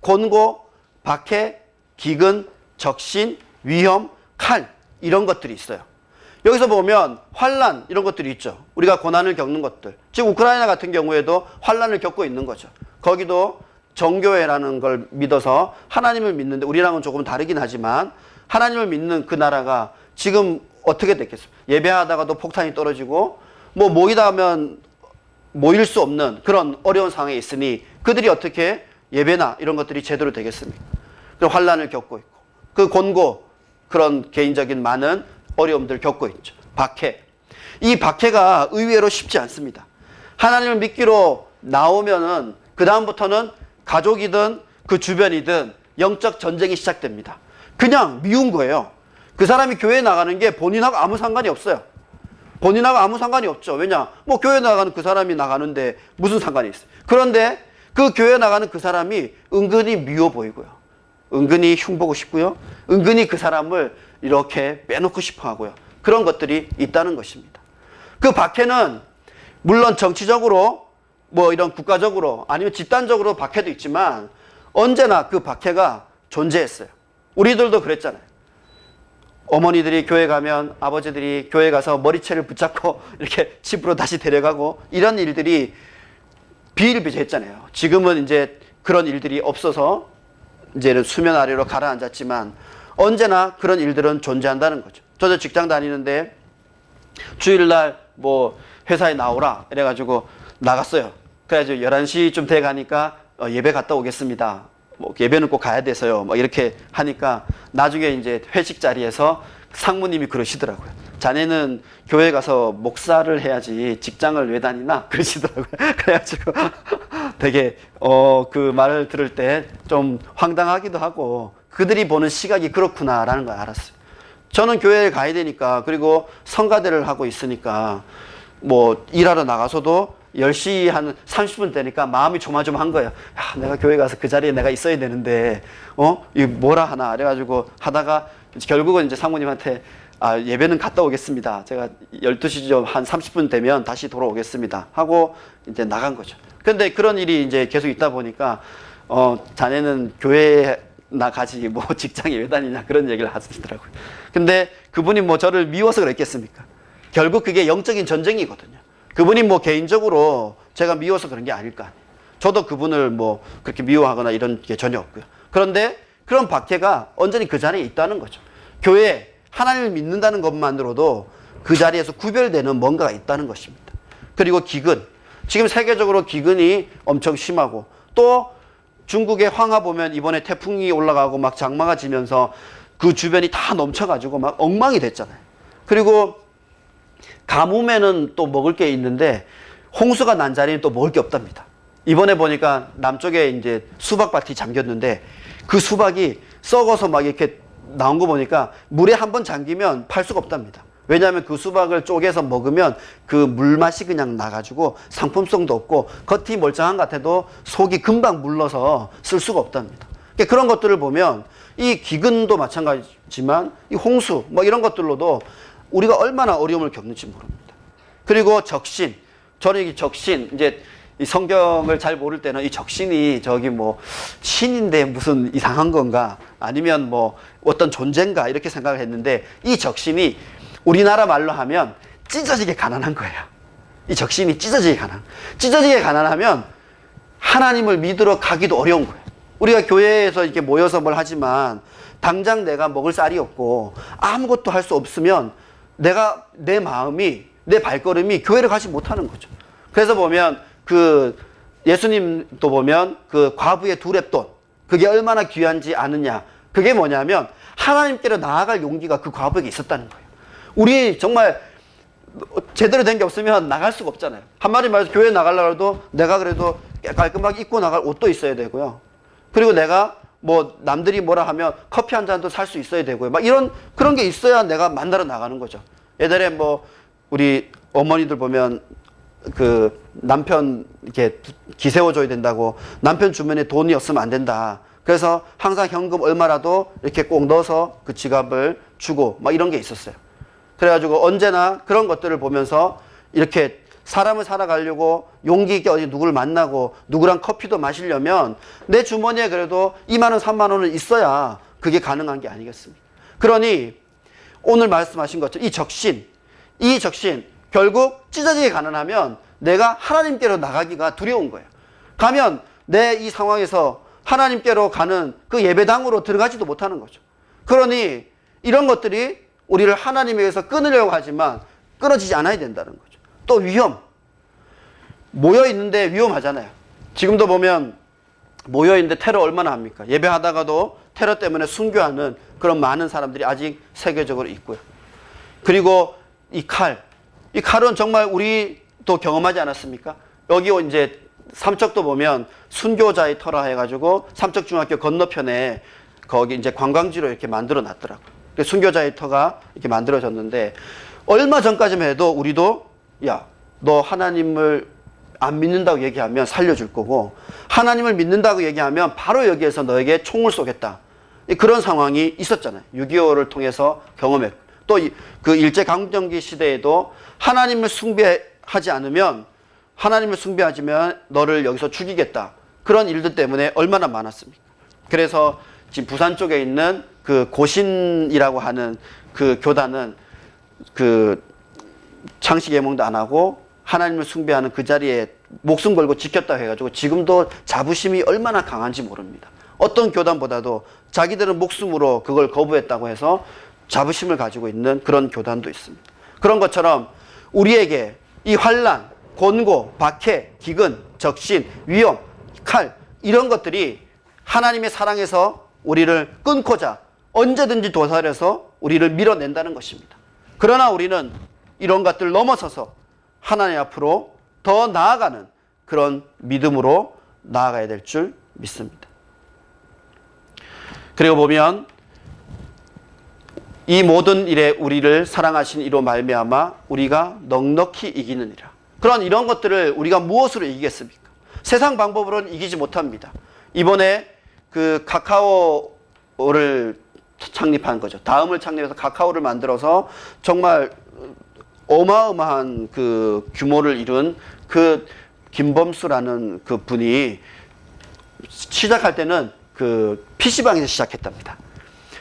곤고, 박해, 기근, 적신, 위험, 칼 이런 것들이 있어요. 여기서 보면 환난 이런 것들이 있죠. 우리가 고난을 겪는 것들. 지금 우크라이나 같은 경우에도 환난을 겪고 있는 거죠. 거기도 정교회라는 걸 믿어서 하나님을 믿는데 우리랑은 조금 다르긴 하지만 하나님을 믿는 그 나라가 지금 어떻게 됐겠습니까? 예배하다가도 폭탄이 떨어지고 뭐 모이다 하면 모일 수 없는 그런 어려운 상황에 있으니 그들이 어떻게 예배나 이런 것들이 제대로 되겠습니까? 그런 환난을 겪고 있고 그 곤고 그런 개인적인 많은 어려움들을 겪고 있죠. 박해. 이 박해가 의외로 쉽지 않습니다. 하나님을 믿기로 나오면은 그 다음부터는 가족이든 그 주변이든 영적 전쟁이 시작됩니다. 그냥 미운 거예요. 그 사람이 교회에 나가는 게 본인하고 아무 상관이 없어요. 본인하고 아무 상관이 없죠. 왜냐? 뭐 교회 나가는 그 사람이 나가는데 무슨 상관이 있어요. 그런데 그 교회 나가는 그 사람이 은근히 미워 보이고요. 은근히 흉보고 싶고요. 은근히 그 사람을 이렇게 빼놓고 싶어 하고요. 그런 것들이 있다는 것입니다. 그 박해는 물론 정치적으로 뭐 이런 국가적으로 아니면 집단적으로 박해도 있지만 언제나 그 박해가 존재했어요. 우리들도 그랬잖아요. 어머니들이 교회 가면 아버지들이 교회 가서 머리채를 붙잡고 이렇게 집으로 다시 데려가고 이런 일들이 비일비재했잖아요. 지금은 이제 그런 일들이 없어서 이제는 수면 아래로 가라앉았지만 언제나 그런 일들은 존재한다는 거죠. 저도 직장 다니는데 주일날 뭐 회사에 나오라 이래가지고 나갔어요. 그래가지고 11시쯤 돼 가니까 예배 갔다 오겠습니다. 뭐 예배는 꼭 가야 돼서요. 뭐 이렇게 하니까 나중에 이제 회식 자리에서 상무님이 그러시더라고요. 자네는 교회 가서 목사를 해야지 직장을 왜 다니나 그러시더라고요. 그래가지고 되게 그 말을 들을 때 좀 황당하기도 하고 그들이 보는 시각이 그렇구나라는 걸 알았어요. 저는 교회에 가야 되니까 그리고 성가대를 하고 있으니까 뭐 일하러 나가서도 10시 한 30분 되니까 마음이 조마조마한 거예요. 야, 내가 교회 가서 그 자리에 내가 있어야 되는데, 이거 뭐라 하나. 그래가지고 하다가 결국은 이제 사모님한테 예배는 갔다 오겠습니다. 제가 12시 좀 한 30분 되면 다시 돌아오겠습니다. 하고 이제 나간 거죠. 근데 그런 일이 이제 계속 있다 보니까, 자네는 교회에 나가지 뭐 직장에 왜 다니냐 그런 얘기를 하시더라고요. 근데 그분이 뭐 저를 미워서 그랬겠습니까? 결국 그게 영적인 전쟁이거든요. 그분이 뭐 개인적으로 제가 미워서 그런 게 아닐 거 아니에요. 저도 그분을 뭐 그렇게 미워하거나 이런 게 전혀 없고요. 그런데 그런 박해가 언제나 그 자리에 있다는 거죠. 교회에 하나님을 믿는다는 것만으로도 그 자리에서 구별되는 뭔가가 있다는 것입니다. 그리고 기근. 지금 세계적으로 기근이 엄청 심하고 또 중국의 황하 보면 이번에 태풍이 올라가고 막 장마가 지면서 그 주변이 다 넘쳐가지고 막 엉망이 됐잖아요. 그리고 가뭄에는 또 먹을 게 있는데 홍수가 난 자리는 또 먹을 게 없답니다. 이번에 보니까 남쪽에 이제 수박밭이 잠겼는데 그 수박이 썩어서 막 이렇게 나온 거 보니까 물에 한번 잠기면 팔 수가 없답니다. 왜냐하면 그 수박을 쪼개서 먹으면 그 물맛이 그냥 나가지고 상품성도 없고 겉이 멀쩡한 것 같아도 속이 금방 물러서 쓸 수가 없답니다. 그러니까 그런 것들을 보면 이 기근도 마찬가지지만 이 홍수 뭐 이런 것들로도 우리가 얼마나 어려움을 겪는지 모릅니다. 그리고 적신. 저는 이 적신, 이제 이 성경을 잘 모를 때는 이 적신이 저기 뭐 신인데 무슨 이상한 건가 아니면 뭐 어떤 존재인가 이렇게 생각을 했는데 이 적신이 우리나라 말로 하면 찢어지게 가난한 거예요. 이 적신이 찢어지게 가난하면 하나님을 믿으러 가기도 어려운 거예요. 우리가 교회에서 이렇게 모여서 뭘 하지만 당장 내가 먹을 쌀이 없고 아무것도 할 수 없으면 내 마음이, 내 발걸음이 교회를 가지 못하는 거죠. 그래서 보면 그 예수님도 보면 그 과부의 두 렙돈, 그게 얼마나 귀한지 아느냐. 그게 뭐냐면 하나님께로 나아갈 용기가 그 과부에게 있었다는 거예요. 우리 정말 제대로 된 게 없으면 나갈 수가 없잖아요. 한마디 말해서 교회 나가려고 해도 내가 그래도 깔끔하게 입고 나갈 옷도 있어야 되고요. 그리고 내가 뭐 남들이 뭐라 하면 커피 한 잔도 살 수 있어야 되고요. 막 그런 게 있어야 내가 만나러 나가는 거죠. 예전에 뭐 우리 어머니들 보면 그 남편 이렇게 기세워줘야 된다고 남편 주머니에 돈이 없으면 안 된다. 그래서 항상 현금 얼마라도 이렇게 꼭 넣어서 그 지갑을 주고 막 이런 게 있었어요. 그래가지고 언제나 그런 것들을 보면서 이렇게 사람을 살아가려고 용기 있게 어디 누구를 만나고 누구랑 커피도 마시려면 내 주머니에 그래도 2만 원, 3만 원은 있어야 그게 가능한 게 아니겠습니까? 그러니 오늘 말씀하신 것처럼 이 적신 결국 찢어지게 가난하면 내가 하나님께로 나가기가 두려운 거예요. 가면 내 이 상황에서 하나님께로 가는 그 예배당으로 들어가지도 못하는 거죠. 그러니 이런 것들이 우리를 하나님에게서 끊으려고 하지만 끊어지지 않아야 된다는 거죠. 또 위험. 모여있는데 위험하잖아요. 지금도 보면 모여있는데 테러 얼마나 합니까? 예배하다가도 테러 때문에 순교하는 그런 많은 사람들이 아직 세계적으로 있고요. 그리고 이 칼은 정말 우리도 경험하지 않았습니까? 여기 이제 삼척도 보면 순교자의 터라 해가지고 삼척중학교 건너편에 거기 이제 관광지로 이렇게 만들어 놨더라고요. 순교자의 터가 이렇게 만들어졌는데, 얼마 전까지만 해도 우리도 야, 너 하나님을 안 믿는다고 얘기하면 살려줄 거고, 하나님을 믿는다고 얘기하면 바로 여기에서 너에게 총을 쏘겠다, 그런 상황이 있었잖아요. 6.25를 통해서 경험했고, 또 그 일제강점기 시대에도 하나님을 숭배하지 않으면, 하나님을 숭배하지면 너를 여기서 죽이겠다, 그런 일들 때문에 얼마나 많았습니까? 그래서 지금 부산 쪽에 있는 그 고신이라고 하는 그 교단은 그 창씨 계몽도 안 하고 하나님을 숭배하는 그 자리에 목숨 걸고 지켰다 해가지고 지금도 자부심이 얼마나 강한지 모릅니다. 어떤 교단보다도 자기들은 목숨으로 그걸 거부했다고 해서 자부심을 가지고 있는 그런 교단도 있습니다. 그런 것처럼 우리에게 이 환난, 곤고, 박해, 기근, 적신, 위험, 칼, 이런 것들이 하나님의 사랑에서 우리를 끊고자 언제든지 도살해서 우리를 밀어낸다는 것입니다. 그러나 우리는 이런 것들을 넘어서서 하나님 앞으로 더 나아가는 그런 믿음으로 나아가야 될 줄 믿습니다. 그리고 보면 이 모든 일에 우리를 사랑하신 이로 말미암아 우리가 넉넉히 이기느니라. 그런 이런 것들을 우리가 무엇으로 이기겠습니까? 세상 방법으로는 이기지 못합니다. 이번에 그 카카오를 창립한 거죠. 다음을 창립해서 카카오를 만들어서 정말 어마어마한 그 규모를 이룬 그 김범수라는 그 분이 시작할 때는 그 PC방에서 시작했답니다.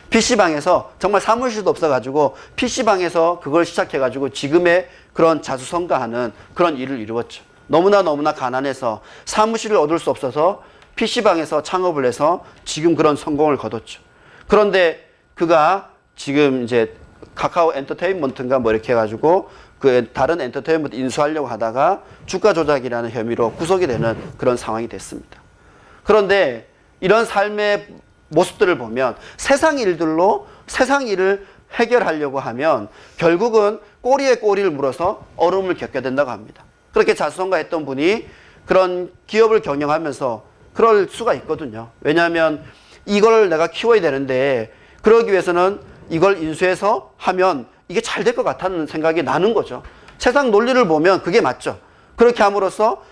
PC방에서 정말 사무실도 없어가지고 PC방에서 그걸 시작해가지고 지금의 그런 자수성가하는 그런 일을 이루었죠. 너무나 가난해서 사무실을 얻을 수 없어서 PC방에서 창업을 해서 지금 그런 성공을 거뒀죠. 그런데 그가 지금 이제 카카오 엔터테인먼트인가 뭐 이렇게 해가지고 그 다른 엔터테인먼트 인수하려고 하다가 주가 조작이라는 혐의로 구속이 되는 그런 상황이 됐습니다. 그런데 이런 삶의 모습들을 보면 세상 일들로 세상 일을 해결하려고 하면 결국은 꼬리에 꼬리를 물어서 얼음을 겪게 된다고 합니다. 그렇게 자수성가했던 분이 그런 기업을 경영하면서 그럴 수가 있거든요. 왜냐하면 이걸 내가 키워야 되는데 그러기 위해서는 이걸 인수해서 하면 이게 잘 될 것 같다는 생각이 나는 거죠. 세상 논리를 보면 그게 맞죠. 그렇게 함으로써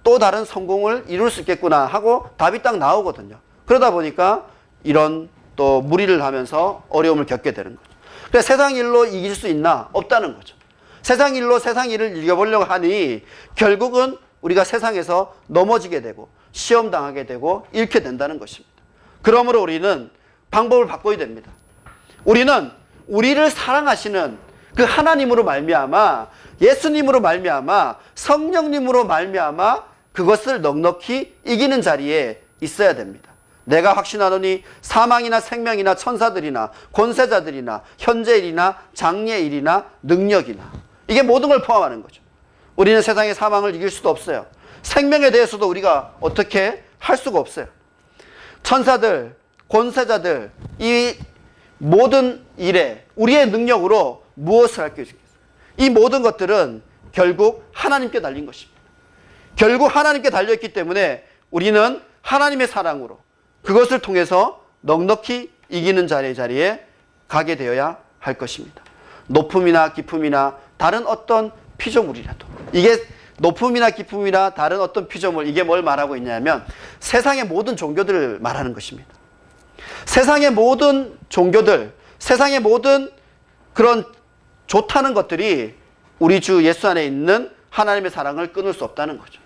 또 다른 성공을 이룰 수 있겠구나 하고 답이 딱 나오거든요. 그러다 보니까 이런 또 무리를 하면서 어려움을 겪게 되는 거죠. 그래서 세상 일로 이길 수 있나? 없다는 거죠. 세상 일로 세상 일을 이겨보려고 하니 결국은 우리가 세상에서 넘어지게 되고 시험 당하게 되고 잃게 된다는 것입니다. 그러므로 우리는 방법을 바꿔야 됩니다. 우리는 우리를 사랑하시는 그 하나님으로 말미암아, 예수님으로 말미암아, 성령님으로 말미암아 그것을 넉넉히 이기는 자리에 있어야 됩니다. 내가 확신하노니 사망이나 생명이나 천사들이나 권세자들이나 현재일이나 장래일이나 능력이나, 이게 모든 걸 포함하는 거죠. 우리는 세상의 사망을 이길 수도 없어요. 생명에 대해서도 우리가 어떻게 할 수가 없어요. 천사들, 권세자들, 이 모든 일에 우리의 능력으로 무엇을 할 수 있겠어요? 이 모든 것들은 결국 하나님께 달린 것입니다. 결국 하나님께 달려있기 때문에 우리는 하나님의 사랑으로 그것을 통해서 넉넉히 이기는 자리에 가게 되어야 할 것입니다. 높음이나 깊음이나 다른 어떤 피조물이라도, 이게 높음이나 깊음이나 다른 어떤 피조물, 이게 뭘 말하고 있냐면 세상의 모든 종교들을 말하는 것입니다. 세상의 모든 종교들, 세상의 모든 그런 좋다는 것들이 우리 주 예수 안에 있는 하나님의 사랑을 끊을 수 없다는 거죠.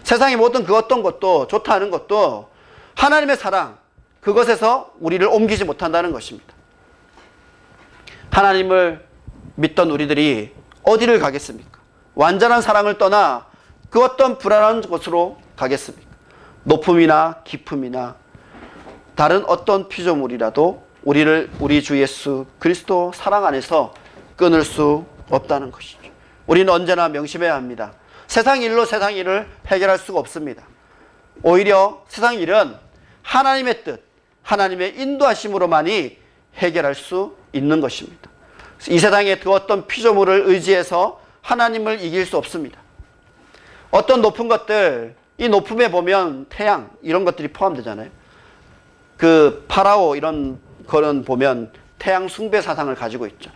세상의 모든 그 어떤 것도, 좋다 하는 것도 하나님의 사랑, 그것에서 우리를 옮기지 못한다는 것입니다. 하나님을 믿던 우리들이 어디를 가겠습니까? 완전한 사랑을 떠나 그 어떤 불안한 곳으로 가겠습니까? 높음이나 깊음이나 다른 어떤 피조물이라도 우리를 우리 주 예수 그리스도 사랑 안에서 끊을 수 없다는 것이죠. 우리는 언제나 명심해야 합니다. 세상 일로 세상 일을 해결할 수가 없습니다. 오히려 세상 일은 하나님의 뜻, 하나님의 인도하심으로만이 해결할 수 있는 것입니다. 이 세상의 그 어떤 피조물을 의지해서 하나님을 이길 수 없습니다. 어떤 높은 것들, 이 높음에 보면 태양 이런 것들이 포함되잖아요. 그 파라오 이런 거는 보면 태양 숭배 사상을 가지고 있죠.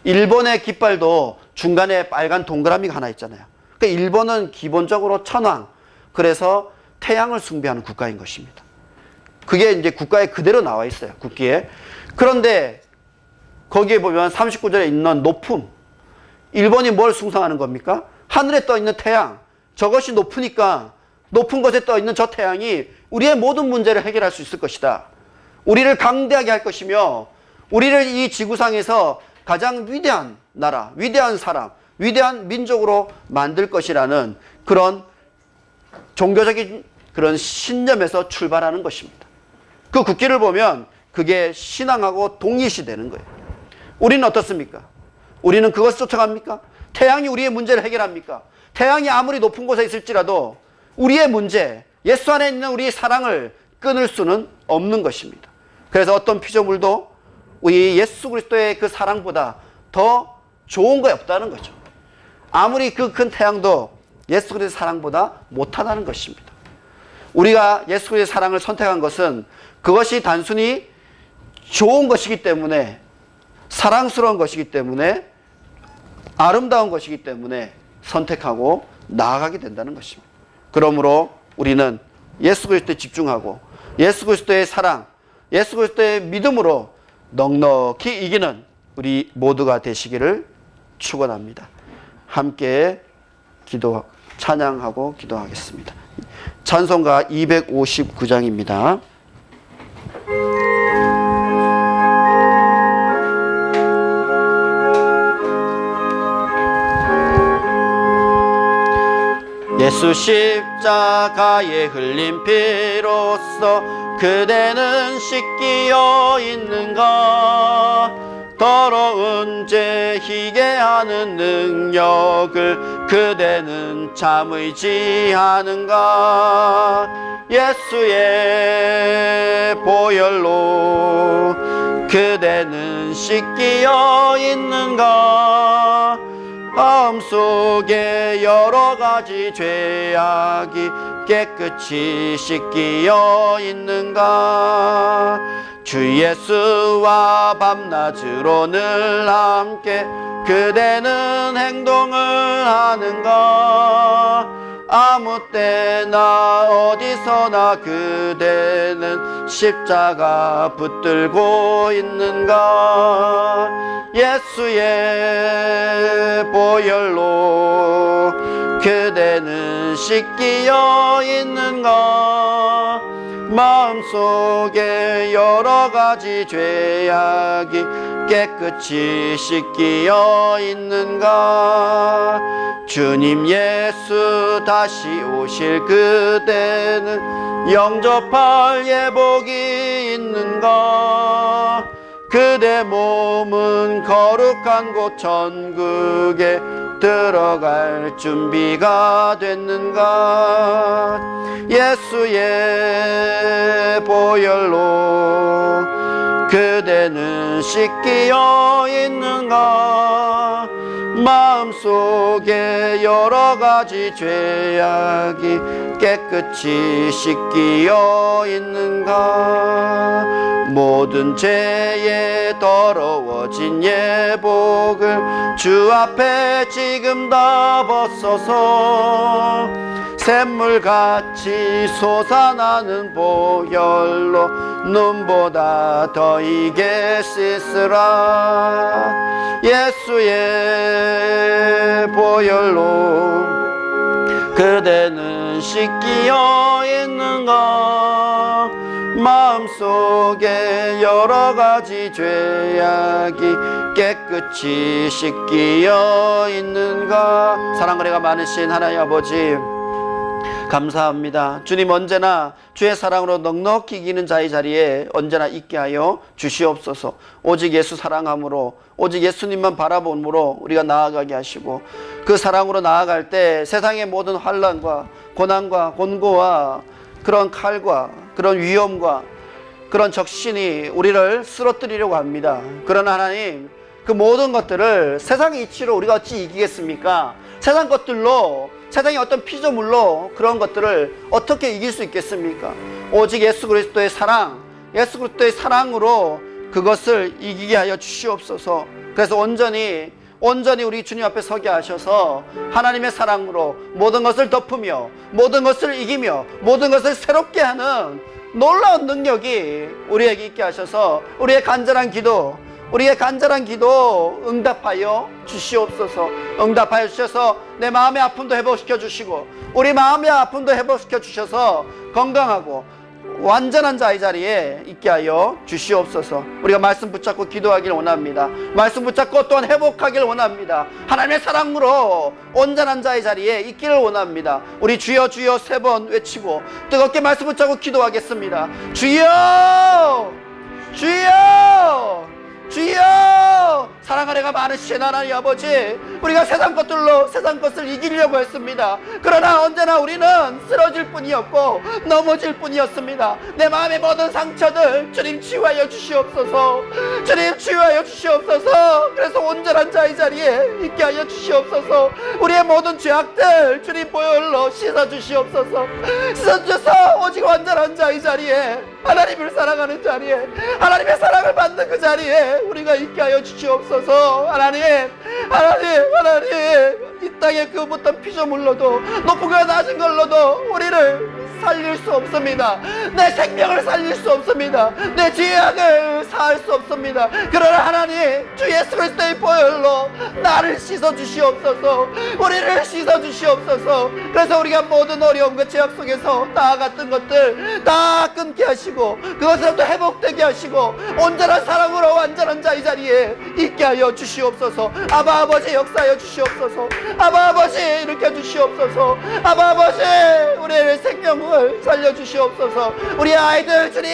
일본의 깃발도 중간에 빨간 동그라미가 하나 있잖아요. 그러니까 일본은 기본적으로 천황, 그래서 태양을 숭배하는 국가인 것입니다. 그게 이제 국가에 그대로 나와 있어요. 국기에. 그런데 거기에 보면 39절에 있는 높음, 일본이 뭘 숭상하는 겁니까? 하늘에 떠 있는 태양, 저것이 높으니까 높은 곳에 떠 있는 저 태양이 우리의 모든 문제를 해결할 수 있을 것이다. 우리를 강대하게 할 것이며 우리를 이 지구상에서 가장 위대한 나라, 위대한 사람, 위대한 민족으로 만들 것이라는 그런 종교적인 그런 신념에서 출발하는 것입니다. 그 국기를 보면 그게 신앙하고 동일시되는 거예요. 우리는 어떻습니까? 우리는 그것을 쫓아갑니까? 태양이 우리의 문제를 해결합니까? 태양이 아무리 높은 곳에 있을지라도 우리의 문제, 예수 안에 있는 우리의 사랑을 끊을 수는 없는 것입니다. 그래서 어떤 피조물도 우리 예수 그리스도의 그 사랑보다 더 좋은 거 없다는 거죠. 아무리 그 큰 태양도 예수 그리스도의 사랑보다 못하다는 것입니다. 우리가 예수 그리스도의 사랑을 선택한 것은 그것이 단순히 좋은 것이기 때문에, 사랑스러운 것이기 때문에, 아름다운 것이기 때문에 선택하고 나아가게 된다는 것입니다. 그러므로 우리는 예수 그리스도에 집중하고 예수 그리스도의 사랑, 예수 그리스도의 믿음으로 넉넉히 이기는 우리 모두가 되시기를 축원합니다. 함께 찬양하고 기도하겠습니다. 찬송가 259장입니다. 예수 십자가에 흘린 피로써 그대는 씻기어 있는가? 더러운 죄 희게 하는 능력을 그대는 참 의지하는가? 예수의 보혈로 그대는 씻기어 있는가? 마음속에 여러 가지 죄악이 깨끗이 씻기어 있는가? 주 예수와 밤낮으로 늘 함께 그대는 행동을 하는가? 아무 때나 어디서나 그대는 십자가 붙들고 있는가? 예수의 보혈로 그대는 씻기어 있는가? 마음속에 여러 가지 죄악이 깨끗이 씻기어 있는가? 주님 예수 다시 오실 그대는 영접할 예복이 있는가? 그대 몸은 거룩한 곳 천국에 들어갈 준비가 됐는가? 예수의 보혈로 그대는 씻기어 있는가? 마음속에 여러 가지 죄악이 깨끗이 씻기어 있는가? 모든 죄에 더러워진 예복을 주 앞에 지금 다 벗어서 샘물같이 솟아나는 보혈로 눈보다 더 이게 씻으라. 예수의 보혈로 그대는 씻기어 있는가? 마음속에 여러 가지 죄악이 깨끗이 씻기어 있는가? 사랑과 은혜가 많으신 하나님 아버지, 감사합니다. 주님, 언제나 주의 사랑으로 넉넉히 이기는 자의 자리에 언제나 있게 하여 주시옵소서. 오직 예수 사랑함으로, 오직 예수님만 바라봄으로 우리가 나아가게 하시고, 그 사랑으로 나아갈 때 세상의 모든 환난과 고난과 곤고와 그런 칼과 그런 위험과 그런 적신이 우리를 쓰러뜨리려고 합니다. 그러나 하나님, 그 모든 것들을 세상의 이치로 우리가 어찌 이기겠습니까? 세상 것들로, 세상의 어떤 피조물로 그런 것들을 어떻게 이길 수 있겠습니까? 오직 예수 그리스도의 사랑, 예수 그리스도의 사랑으로 그것을 이기게 하여 주시옵소서. 그래서 온전히 우리 주님 앞에 서게 하셔서 하나님의 사랑으로 모든 것을 덮으며 모든 것을 이기며 모든 것을 새롭게 하는 놀라운 능력이 우리에게 있게 하셔서 우리의 간절한 기도 응답하여 주시옵소서. 응답하여 주셔서 내 마음의 아픔도 회복시켜 주시고 우리 마음의 아픔도 회복시켜 주셔서 건강하고 완전한 자의 자리에 있게 하여 주시옵소서. 우리가 말씀 붙잡고 기도하길 원합니다. 말씀 붙잡고 또한 회복하길 원합니다. 하나님의 사랑으로 온전한 자의 자리에 있기를 원합니다. 우리 주여 주여 3번 외치고 뜨겁게 말씀 붙잡고 기도하겠습니다. 주여 주여 주여. 사랑하는 애가 많으신 하나님 아버지, 우리가 세상 것을 이기려고 했습니다. 그러나 언제나 우리는 쓰러질 뿐이었고 넘어질 뿐이었습니다. 내 마음의 모든 상처들 주님 치유하여 주시옵소서. 주님 치유하여 주시옵소서. 그래서 온전한 자의 자리에 있게 하여 주시옵소서. 우리의 모든 죄악들 주님 보혈로 씻어 주시옵소서. 씻어 주셔서 오직 완전한 자의 자리에, 하나님을 사랑하는 자리에, 하나님의 사랑을 받는 그 자리에 우리가 있게 하여 주시옵소서. 하나님 이 땅에 그 어떤 피조물로도 높고 낮은 걸로도 우리를 살릴 수 없습니다. 내 생명을 살릴 수 없습니다. 내 죄악을 사할 수 없습니다. 그러나 하나님 주 예수 그리스도의 보혈로 나를 씻어 주시옵소서. 우리를 씻어 주시옵소서. 그래서 우리가 모든 어려움과 죄악 속에서 나아갔던 것들 다 끊게 하시고 그것으로부터 회복되게 하시고 온전한 사랑으로 완전한 자의 자리에 있게 하여 주시옵소서. 아바 아버지 역사하여 주시옵소서. 아바 아버지 일으켜 주시옵소서. 아바 아버지 우리의 생명을 살려주시옵소서. 우리 아이들 주님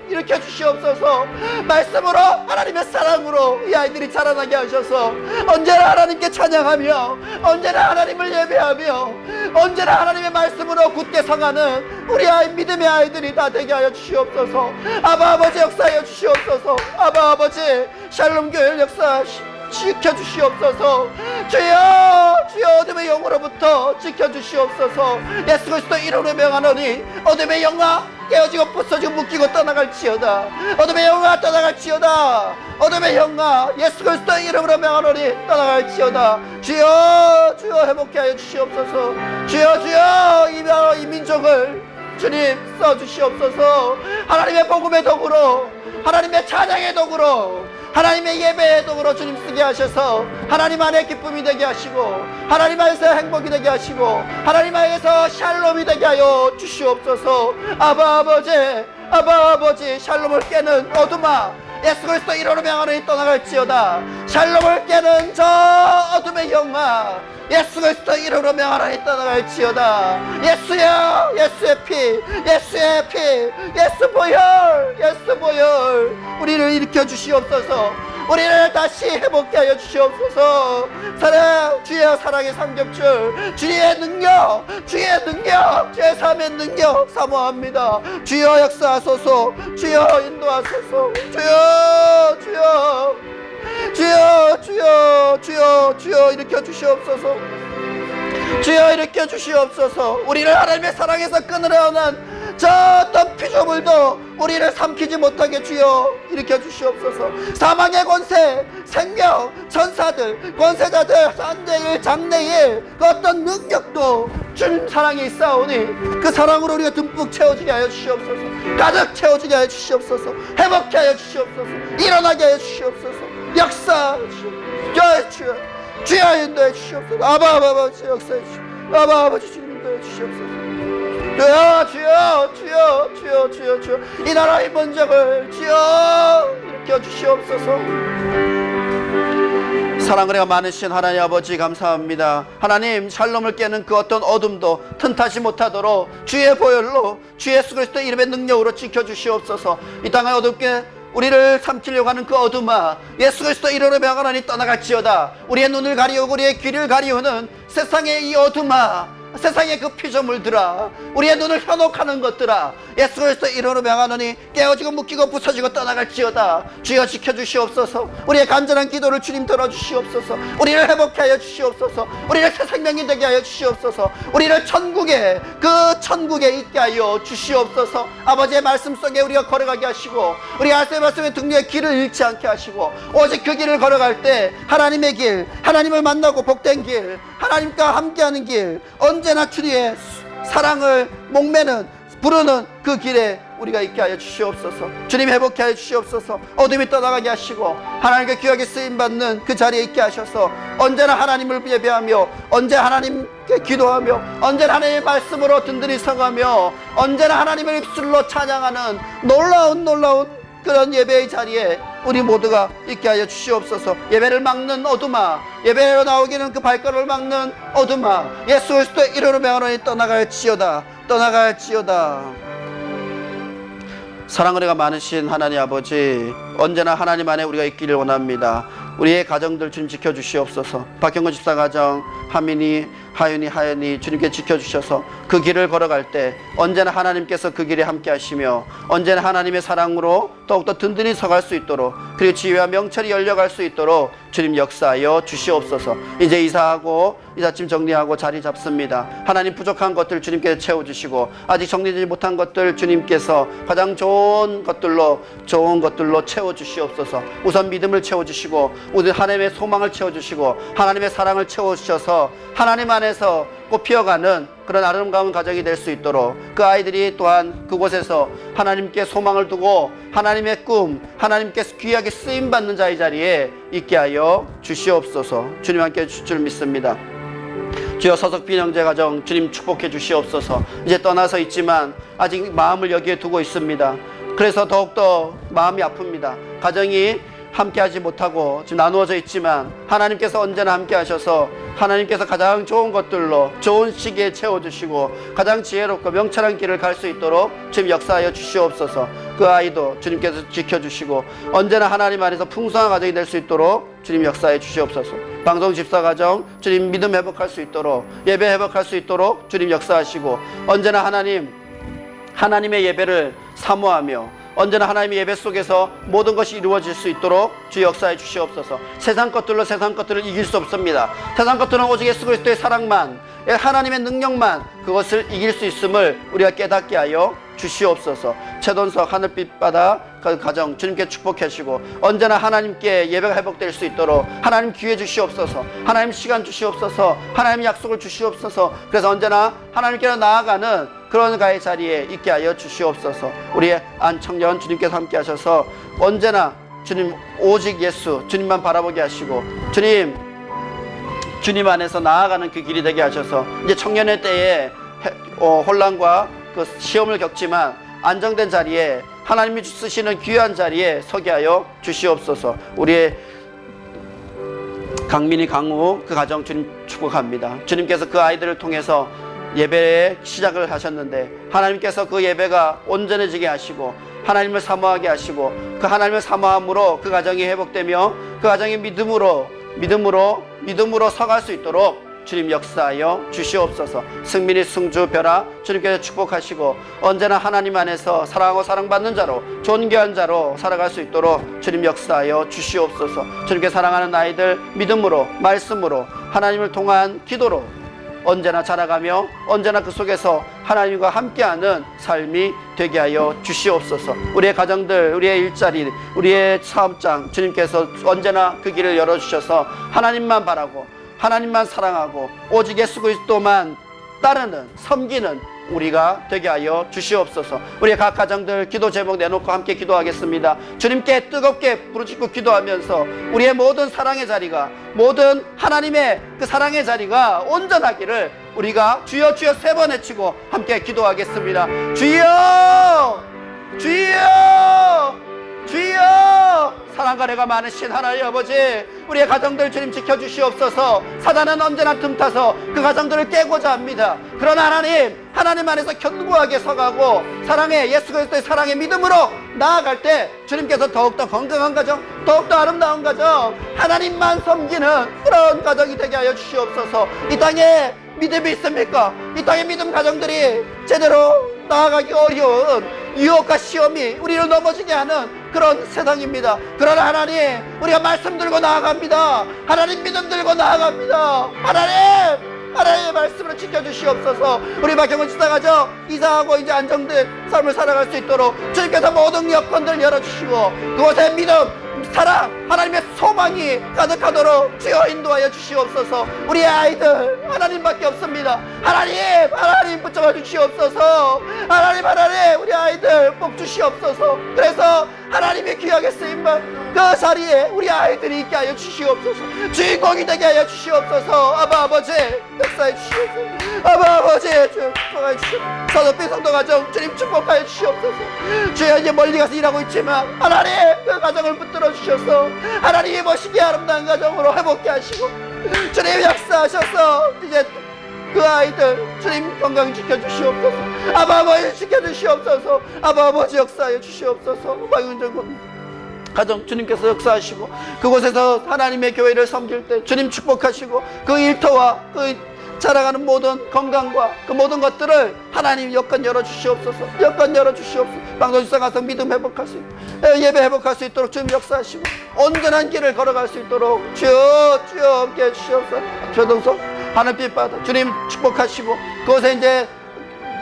일으켜 주시옵소서. 말씀으로 하나님의 사랑으로 이 아이들이 자라나게 하셔서 언제나 하나님께 찬양하며 언제나 하나님을 예배하며 언제나 하나님의 말씀으로 굳게 서가는 우리 믿음의 아이들이 다 되게 하여 주시옵소서. 아바 아버지 역사하여 주시옵소서. 아바 아버지 샬롬 교회 역사 지켜주시옵소서. 주여 주여 어둠의 영으로부터 지켜주시옵소서. 예수 그리스도 이름으로 명하노니 어둠의 영아 깨어지고 부서지고 묶이고 떠나갈지어다. 어둠의 영아 떠나갈지어다. 어둠의 영아 예수 그리스도 이름으로 명하노니 떠나갈지어다. 주여 주여 회복케 하여 주시옵소서. 주여 주여 이 민족을 주님 써주시옵소서. 하나님의 복음의 도구로, 하나님의 찬양의 도구로, 하나님의 예배의 도구로 주님 쓰게 하셔서 하나님 안에 기쁨이 되게 하시고 하나님 안에서 행복이 되게 하시고 하나님 안에서 샬롬이 되게 하여 주시옵소서. 아바 아버지 샬롬을 깨는 어둠아 예수 그리스도 이름으로 명하노니 떠나갈지어다. 샬롬을 깨는 저 어둠의 영아 예수 그리스도 이름으로 명하노니 떠나갈지어다. 예수야 예수의 피 예수 보혈 우리를 일으켜 주시옵소서. 우리를 다시 회복케 하여 주시옵소서. 사랑 주의 사랑의 삼겹줄 주의 능력 주의 삶의 능력 사모합니다. 주여 역사하소서. 주여 인도하소서. 주여 일으켜 주시옵소서. 주여 일으켜 주시옵소서. 우리를 하나님의 사랑에서 끊으려는 저 어떤 피조물도 우리를 삼키지 못하게 주여 일으켜 주시옵소서. 사망의 권세, 생명, 천사들, 권세자들, 장래일 그 어떤 능력도 주님 사랑이 있사오니 그 사랑으로 우리가 듬뿍 채워지게 하여 주시옵소서. 가득 채워지게 하여 주시옵소서. 회복케 하여 주시옵소서. 일어나게 하여 주시옵소서. 역사 주여 인도해 주시옵소서. 아바 아버지 역사해 주시옵소서. 아바 아버지 주님 인도해 주시옵소서. 주여 이 나라의 번쩍을 주여 일으켜 주시옵소서. 사랑을 많으신 하나님 아버지 감사합니다. 하나님 샬롬을 깨는 그 어떤 어둠도 틈타지 못하도록 주의 보혈로 주 예수 그리스도의 이름의 능력으로 지켜주시옵소서. 이 땅을 어둡게 우리를 삼키려고 하는 그 어둠아 예수 그리스도 이름으로 명하노니 떠나갈지어다. 우리의 눈을 가리우고 우리의 귀를 가리우는 세상의 이 어둠아 세상의 그 피조물들아, 우리의 눈을 현혹하는 것들아, 예수 그리스도의 이름으로 명하노니 깨어지고 묶이고 부서지고 떠나갈지어다. 주여 지켜주시옵소서. 우리의 간절한 기도를 주님 들어주시옵소서. 우리를 회복케 하여 주시옵소서. 우리를 새 생명이 되게 하여 주시옵소서. 우리를 천국에, 그 천국에 있게 하여 주시옵소서. 아버지의 말씀 속에 우리가 걸어가게 하시고, 우리 하나님의 말씀의 등류의 길을 잃지 않게 하시고, 오직 그 길을 걸어갈 때 하나님의 길, 하나님을 만나고 복된 길, 하나님과 함께하는 길, 언제나 주님의 사랑을 목매는 부르는 그 길에 우리가 있게 하여 주시옵소서. 주님 회복케 하여 주시옵소서. 어둠이 떠나가게 하시고 하나님께 귀하게 쓰임받는 그 자리에 있게 하셔서 언제나 하나님을 예배하며, 언제나 하나님께 기도하며, 언제나 하나님의 말씀으로 든든히 서가며, 언제나 하나님을 입술로 찬양하는 놀라운 그런 예배의 자리에 우리 모두가 있게 하여 주시옵소서. 예배를 막는 어둠아, 예배로 나오기는 그 발걸음을 막는 어둠아, 예수 그리스도의 이름으로 명하노니 떠나갈지어다. 사랑을 해가 많으신 하나님 아버지, 언제나 하나님 안에 우리가 있기를 원합니다. 우리의 가정들 주님 지켜주시옵소서. 박형근 집사 가정, 하민이, 하연이 주님께 지켜주셔서 그 길을 걸어갈 때 언제나 하나님께서 그 길에 함께 하시며, 언제나 하나님의 사랑으로 더욱더 든든히 서갈 수 있도록, 그리고 지혜와 명철이 열려갈 수 있도록 주님 역사하여 주시옵소서. 이제 이사하고 이삿짐 정리하고 자리 잡습니다. 하나님 부족한 것들 주님께서 채워주시고, 아직 정리되지 못한 것들 주님께서 가장 좋은 것들로 채워주시옵소서. 우선 믿음을 채워주시고, 우리 하나님의 소망을 채워주시고, 하나님의 사랑을 채워주셔서 하나님 안에서 꽃피어가는 그런 아름다운 가정이 될 수 있도록, 그 아이들이 또한 그곳에서 하나님께 소망을 두고 하나님의 꿈, 하나님께서 귀하게 쓰임받는 자의 자리에 있게 하여 주시옵소서. 주님 함께 해주실 줄 믿습니다. 주여, 서석빈 형제 가정 주님 축복해 주시옵소서. 이제 떠나서 있지만 아직 마음을 여기에 두고 있습니다. 그래서 더욱더 마음이 아픕니다. 가정이 함께하지 못하고 지금 나누어져 있지만 하나님께서 언제나 함께 하셔서 하나님께서 가장 좋은 것들로 좋은 시기에 채워주시고 가장 지혜롭고 명철한 길을 갈 수 있도록 주님 역사하여 주시옵소서. 그 아이도 주님께서 지켜주시고 언제나 하나님 안에서 풍성한 가정이 될 수 있도록 주님 역사해 주시옵소서. 방송 집사 가정 주님 믿음 회복할 수 있도록, 예배 회복할 수 있도록 주님 역사하시고, 언제나 하나님의 예배를 사모하며 언제나 하나님의 예배 속에서 모든 것이 이루어질 수 있도록 주 역사해 주시옵소서. 세상 것들을 이길 수 없습니다. 세상 것들은 오직 예수 그리스도의 사랑만, 하나님의 능력만 그것을 이길 수 있음을 우리가 깨닫게 하여 주시옵소서. 최돈석 하늘빛 바다 가정 주님께 축복하시고, 언제나 하나님께 예배가 회복될 수 있도록 하나님 기회 주시옵소서. 하나님 시간 주시옵소서. 하나님 약속을 주시옵소서. 그래서 언제나 하나님께로 나아가는 그런 가의 자리에 있게 하여 주시옵소서. 우리의 안청년 주님께서 함께 하셔서 언제나 주님 오직 예수 주님만 바라보게 하시고, 주님 안에서 나아가는 그 길이 되게 하셔서 이제 청년의 때에 혼란과 그 시험을 겪지만 안정된 자리에, 하나님이 쓰시는 귀한 자리에 서게 하여 주시옵소서. 우리의 강민이, 강우 그 가정 주님 축복합니다. 주님께서 그 아이들을 통해서 예배의 시작을 하셨는데 하나님께서 그 예배가 온전해지게 하시고 하나님을 사모하게 하시고, 그 하나님을 사모함으로 그 가정이 회복되며 그 가정이 믿음으로 서갈 수 있도록 주님 역사하여 주시옵소서. 승민이, 승주, 벼라 주님께서 축복하시고 언제나 하나님 안에서 사랑하고 사랑받는 자로, 존귀한 자로 살아갈 수 있도록 주님 역사하여 주시옵소서. 주님께 사랑하는 아이들 믿음으로, 말씀으로, 하나님을 통한 기도로 언제나 자라가며 언제나 그 속에서 하나님과 함께하는 삶이 되게 하여 주시옵소서. 우리의 가정들, 우리의 일자리, 우리의 사업장 주님께서 언제나 그 길을 열어주셔서 하나님만 바라고 하나님만 사랑하고 오직 예수 그리스도만 따르는, 섬기는 우리가 되게 하여 주시옵소서. 우리의 각 가정들 기도 제목 내놓고 함께 기도하겠습니다. 주님께 뜨겁게 부르짖고 기도하면서 우리의 모든 사랑의 자리가, 모든 하나님의 그 사랑의 자리가 온전하기를 우리가 주여 주여 3번 외치고 함께 기도하겠습니다. 주여 주여 주여. 사랑과 은혜가 많으신 하나님 아버지, 우리의 가정들 주님 지켜주시옵소서. 사단은 언제나 틈타서 그 가정들을 깨고자 합니다. 그러나 하나님 안에서 견고하게 서가고 사랑의 예수 그리스도의 사랑의 믿음으로 나아갈 때 주님께서 더욱더 건강한 가정, 더욱더 아름다운 가정, 하나님만 섬기는 그런 가정이 되게 하여 주시옵소서. 이 땅에 믿음이 있습니까? 이 땅의 믿음 가정들이 제대로 나아가기 어려운 유혹과 시험이 우리를 넘어지게 하는 그런 세상입니다. 그러나 하나님, 우리가 말씀 들고 나아갑니다. 하나님 믿음 들고 나아갑니다. 하나님의 말씀으로 지켜주시옵소서. 우리 박형은 지사가죠, 이사하고 이제 안정된 삶을 살아갈 수 있도록 주님께서 모든 여건들을 열어주시고 그곳에 믿음, 사랑, 하나님의 소망이 가득하도록 주여 인도하여 주시옵소서. 우리의 아이들 하나님밖에 없습니다. 하나님 붙잡아 주시옵소서. 하나님 우리 아이들 복 주시옵소서. 그래서 하나님의 귀하게 쓰임받 그 자리에 우리 아이들이 있게 하여 주시옵소서. 주인공이 되게 하여 주시옵소서. 아버지 역사해 주시옵소서. 아버지 축복하여 주시옵소서. 서도피 성도 가정 주님 축복하여 주시옵소서. 주여 이제 멀리 가서 일하고 있지만 하나님 그 가정을 붙들어 주셔서 하나님이 멋있게 아름다운 가정으로 회복케 하시고 주님 역사하셔서 이제 그 아이들 주님 건강 지켜주시옵소서. 아버지 지켜주시옵소서. 아버지 역사하여 주시옵소서. 박윤정 가정 주님께서 역사하시고 그곳에서 하나님의 교회를 섬길 때 주님 축복하시고 그 일터와 그 자라가는 모든 건강과 그 모든 것들을 하나님 여건 열어주시옵소서. 여건 열어주시옵소서. 방송주사 가서 믿음 회복할 수 있도록, 예배 회복할 수 있도록 주님 역사하시고 온전한 길을 걸어갈 수 있도록 주여 함께 해주시옵소서. 조동석 하늘빛 바다 주님 축복하시고 그곳에 이제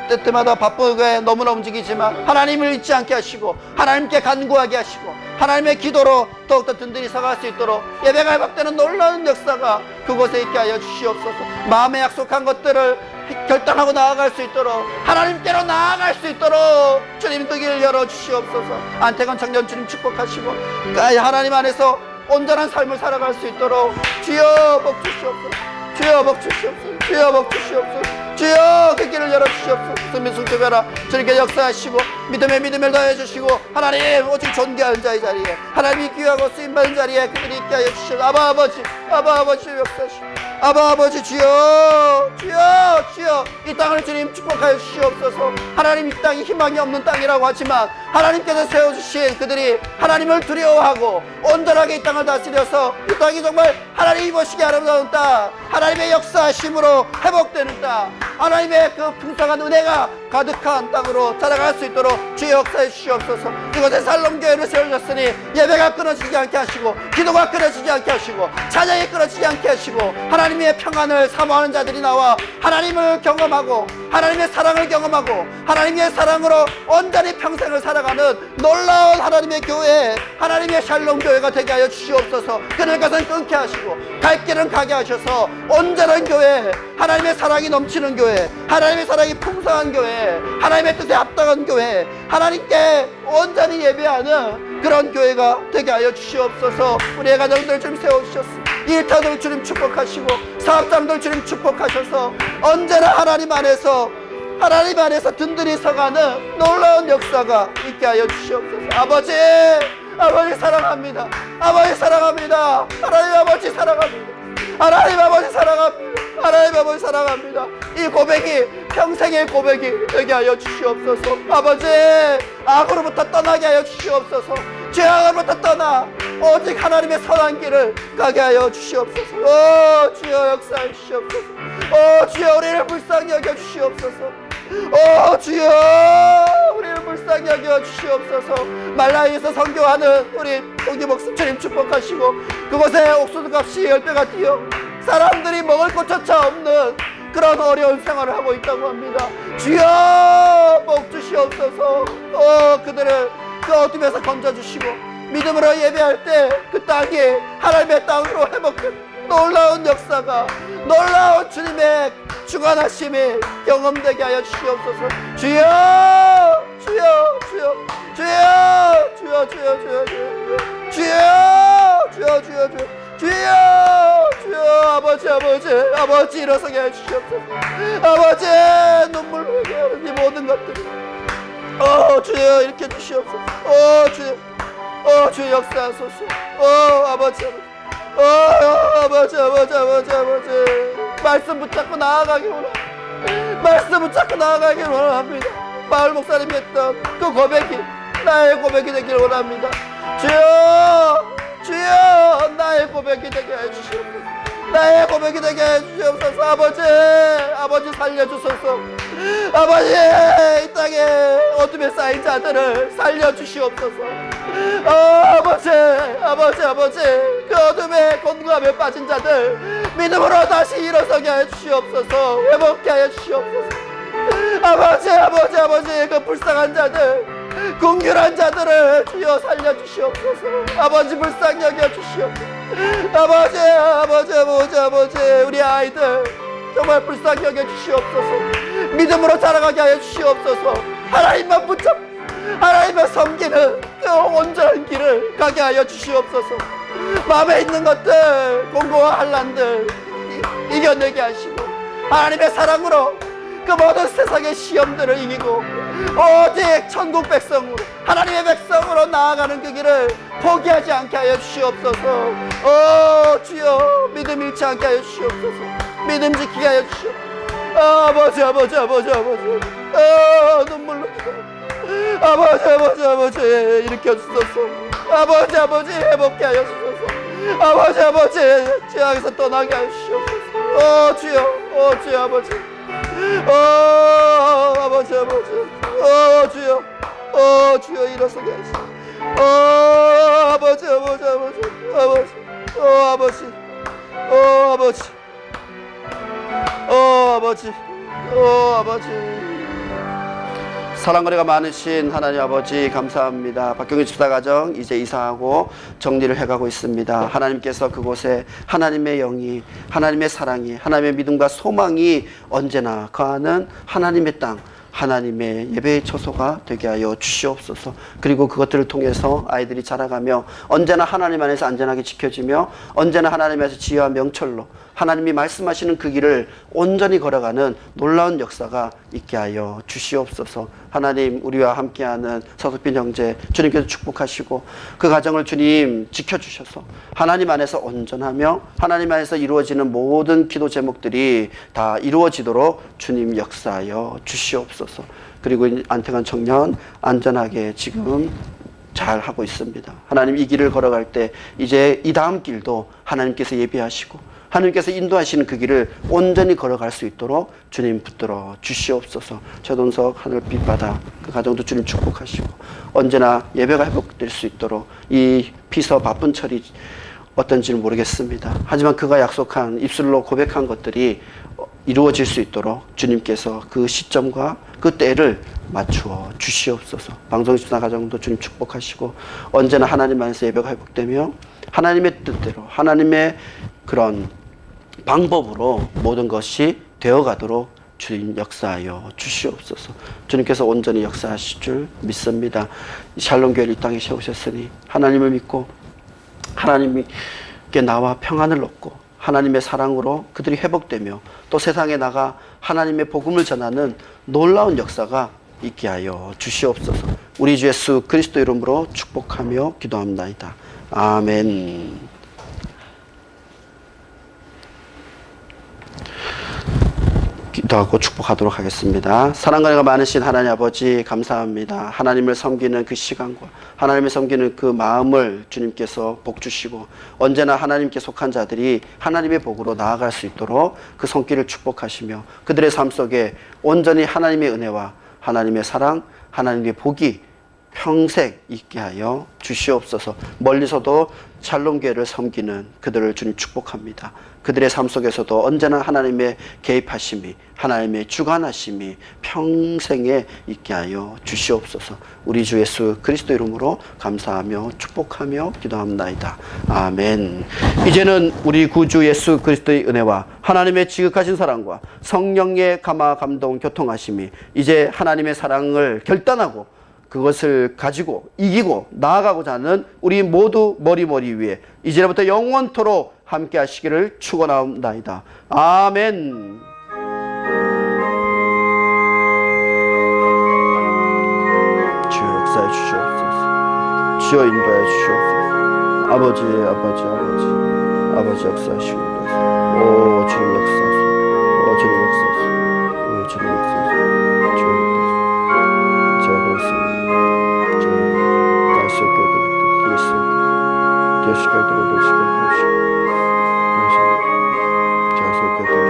때때마다 바쁘게 너무나 움직이지만 하나님을 잊지 않게 하시고 하나님께 간구하게 하시고 하나님의 기도로 더욱더 든든히 서갈 수 있도록 예배가 회복되는 놀라운 역사가 그곳에 있게 하여 주시옵소서. 마음에 약속한 것들을 결단하고 나아갈 수 있도록 하나님께로 나아갈 수 있도록 주님 그 길을 열어주시옵소서. 안태건 청년 주님 축복하시고 하나님 안에서 온전한 삶을 살아갈 수 있도록 주여 복 주시옵소서. 주여 복 주시옵소서. 주여 복 주시옵소서. 주여 그 길을 열어주시옵소서. 승민승주별아 주님께 역사하시고 믿음을 더해주시고 하나님 오직 존귀한 자의 자리에 하나님이 귀하고 쓰임받은 자리에 그들이 있게 하여 주시옵소서. 아버지 역사하시고 아버지 주여 이 땅을 주님 축복하여 주시옵소서. 하나님 이 땅이 희망이 없는 땅이라고 하지만 하나님께서 세워주신 그들이 하나님을 두려워하고 온전하게 이 땅을 다스려서 이 땅이 정말 하나님이 보시기에 아름다운 땅, 하나님의 역사하심으로 회복되는 땅, 하나님의 그 풍성한 은혜가 가득한 땅으로 자라갈 수 있도록 주의 역사해 주시옵소서. 이곳에 살롬교회를 세우셨으니 예배가 끊어지지 않게 하시고 기도가 끊어지지 않게 하시고 찬양이 끊어지지 않게 하시고 하나님의 평안을 사모하는 자들이 나와 하나님을 경험하고 하나님의 사랑을 경험하고 하나님의 사랑으로 온전히 평생을 살아가는 놀라운 하나님의 교회, 하나님의 샬롬교회가 되게 하여 주시옵소서. 끊을 것은 끊게 하시고 갈 길은 가게 하셔서 온전한 교회, 하나님의 사랑이 넘치는 교회, 하나님의 사랑이 풍성한 교회, 하나님의 뜻에 합당한 교회, 하나님께 온전히 예배하는 그런 교회가 되게 하여 주시옵소서. 우리의 가정들 주님 세워주셨습니다. 일터들 주님 축복하시고 사업장들 주님 축복하셔서 언제나 하나님 안에서 든든히 서가는 놀라운 역사가 있게 하여 주시옵소서. 아버지 사랑합니다. 아버지 사랑합니다. 하나님 아버지 사랑합니다. 하나님 아버지 사랑합니다. 하나님 아버지 사랑합니다. 이 고백이 평생의 고백이 되게 하여 주시옵소서. 아버지 악으로부터 떠나게 하여 주시옵소서. 죄악으로부터 떠나 오직 하나님의 선한 길을 가게 하여 주시옵소서. 주여 역사해 주시옵소서. 주여 우리를 불쌍히 여겨 주시옵소서. 주여 우리를 불쌍히 여겨 주시옵소서. 말라위에서 선교하는 우리 동기 목사 주님 축복하시고 그곳에 옥수수 값이 10배가 뛰어 사람들이 먹을 곳조차 없는 그런 어려운 생활을 하고 있다고 합니다. 주여 복 주시옵소서. 그들을 그 어둠에서 건져주시고 믿음으로 예배할 때 그 땅이 하나님의 땅으로 회복된 놀라운 역사가, 놀라운 주님의 주관하심이 경험되게 하여 주시옵소서. 주여 아버지 일어서게 해 주시옵소서. 아버지 눈물 흘리게 하는 이 모든 것들이 주여 일으켜 주시옵소서. 주여 역사하소서. 아버지 말씀 붙잡고 나아가기 원합니다. 말씀 붙잡고 나아가기 원합니다. 마을 목사님이 했던 그 고백이 나의 고백이 되기를 원합니다. 주여 나의 고백이 되게 해주시옵소서. 나의 고백이 되게 해주시옵소서. 아버지 살려주소서. 아버지, 이 땅에 어둠에 쌓인 자들을 살려주시옵소서. 아버지, 그 어둠에 곤고함에 빠진 자들 믿음으로 다시 일어서게 해주시옵소서. 회복케 하여 주시옵소서. 아버지, 그 불쌍한 자들, 궁결한 자들을 주여 살려주시옵소서. 아버지, 불쌍히 여겨주시옵소서. 아버지, 우리 아이들 정말 불쌍히 여겨주시옵소서. 믿음으로 자라가게 하여 주시옵소서. 하나님만 붙잡고 하나님을 섬기는 그 온전한 길을 가게 하여 주시옵소서. 마음에 있는 것들, 공고와 환난들 이겨내게 하시고, 하나님의 사랑으로 그 모든 세상의 시험들을 이기고 오직 천국 백성으로, 하나님의 백성으로 나아가는 그 길을 포기하지 않게 하여 주시옵소서. 주여, 믿음 잃지 않게 하여 주시옵소서. 믿음 지키게 하여 주시옵소서. 아버지, 눈물로 아버지, 일으켜 주소서. 아버지, 회복케 하여 주소서. 아버지, 죄악에서 떠나게 하여 주시옵소서. 주여, 아버지. 주여, 일어서게 하시옵소서. 아버지. 사랑거리가 많으신 하나님 아버지, 감사합니다. 박경희 집사가정 이제 이사하고 정리를 해가고 있습니다. 하나님께서 그곳에 하나님의 영이, 하나님의 사랑이, 하나님의 믿음과 소망이 언제나 거하는 하나님의 땅, 하나님의 예배의 처소가 되게 하여 주시옵소서. 그리고 그것들을 통해서 아이들이 자라가며 언제나 하나님 안에서 안전하게 지켜지며 언제나 하나님 안에서 지혜와 명철로 하나님이 말씀하시는 그 길을 온전히 걸어가는 놀라운 역사가 있게 하여 주시옵소서. 하나님, 우리와 함께하는 서석빈 형제 주님께서 축복하시고 그 가정을 주님 지켜주셔서 하나님 안에서 온전하며 하나님 안에서 이루어지는 모든 기도 제목들이 다 이루어지도록 주님 역사하여 주시옵소서. 그리고 안태관 청년 안전하게 지금 잘 하고 있습니다. 하나님, 이 길을 걸어갈 때 이제 이 다음 길도 하나님께서 예비하시고 하나님께서 인도하시는 그 길을 온전히 걸어갈 수 있도록 주님 붙들어 주시옵소서. 최동석 하늘빛 바다 그 가정도 주님 축복하시고 언제나 예배가 회복될 수 있도록 이 비서 바쁜 철이 어떤지는 모르겠습니다. 하지만 그가 약속한 입술로 고백한 것들이 이루어질 수 있도록 주님께서 그 시점과 그 때를 맞추어 주시옵소서. 방송집사 가정도 주님 축복하시고 언제나 하나님 안에서 예배가 회복되며 하나님의 뜻대로 하나님의 그런 방법으로 모든 것이 되어가도록 주님 역사하여 주시옵소서. 주님께서 온전히 역사하실 줄 믿습니다. 샬롬교회를 이 땅에 세우셨으니 하나님을 믿고 하나님께 나와 평안을 얻고 하나님의 사랑으로 그들이 회복되며 또 세상에 나가 하나님의 복음을 전하는 놀라운 역사가 있게 하여 주시옵소서. 우리 주 예수 그리스도 이름으로 축복하며 기도합나이다. 아멘. 기도하고 축복하도록 하겠습니다. 사랑과 은혜가 많으신 하나님 아버지, 감사합니다. 하나님을 섬기는 그 시간과 하나님을 섬기는 그 마음을 주님께서 복 주시고 언제나 하나님께 속한 자들이 하나님의 복으로 나아갈 수 있도록 그 손길을 축복하시며 그들의 삶 속에 온전히 하나님의 은혜와 하나님의 사랑, 하나님의 복이 평생 있게 하여 주시옵소서. 멀리서도 샬롬교회를 섬기는 그들을 주님 축복합니다. 그들의 삶 속에서도 언제나 하나님의 개입하심이, 하나님의 주관하심이 평생에 있게 하여 주시옵소서. 우리 주 예수 그리스도 이름으로 감사하며 축복하며 기도합나이다. 아멘. 이제는 우리 구주 예수 그리스도의 은혜와 하나님의 지극하신 사랑과 성령의 감화 감동 교통하심이 이제 하나님의 사랑을 결단하고 그것을 가지고 이기고 나아가고자 하는 우리 모두 머리 위에 이제부터 영원토록 함께 하시기를 축원하옵나이다. 아멘. 주여 역사해 주시옵소서. 주여 인도해 주시옵소서. 아버지 역사하시옵소서. 오 주님 역사하소서. 오 주님 역사하소서. 오 주님 역사하소서. 주여 제가 그랬습니다. Deus quer 수밖에 없던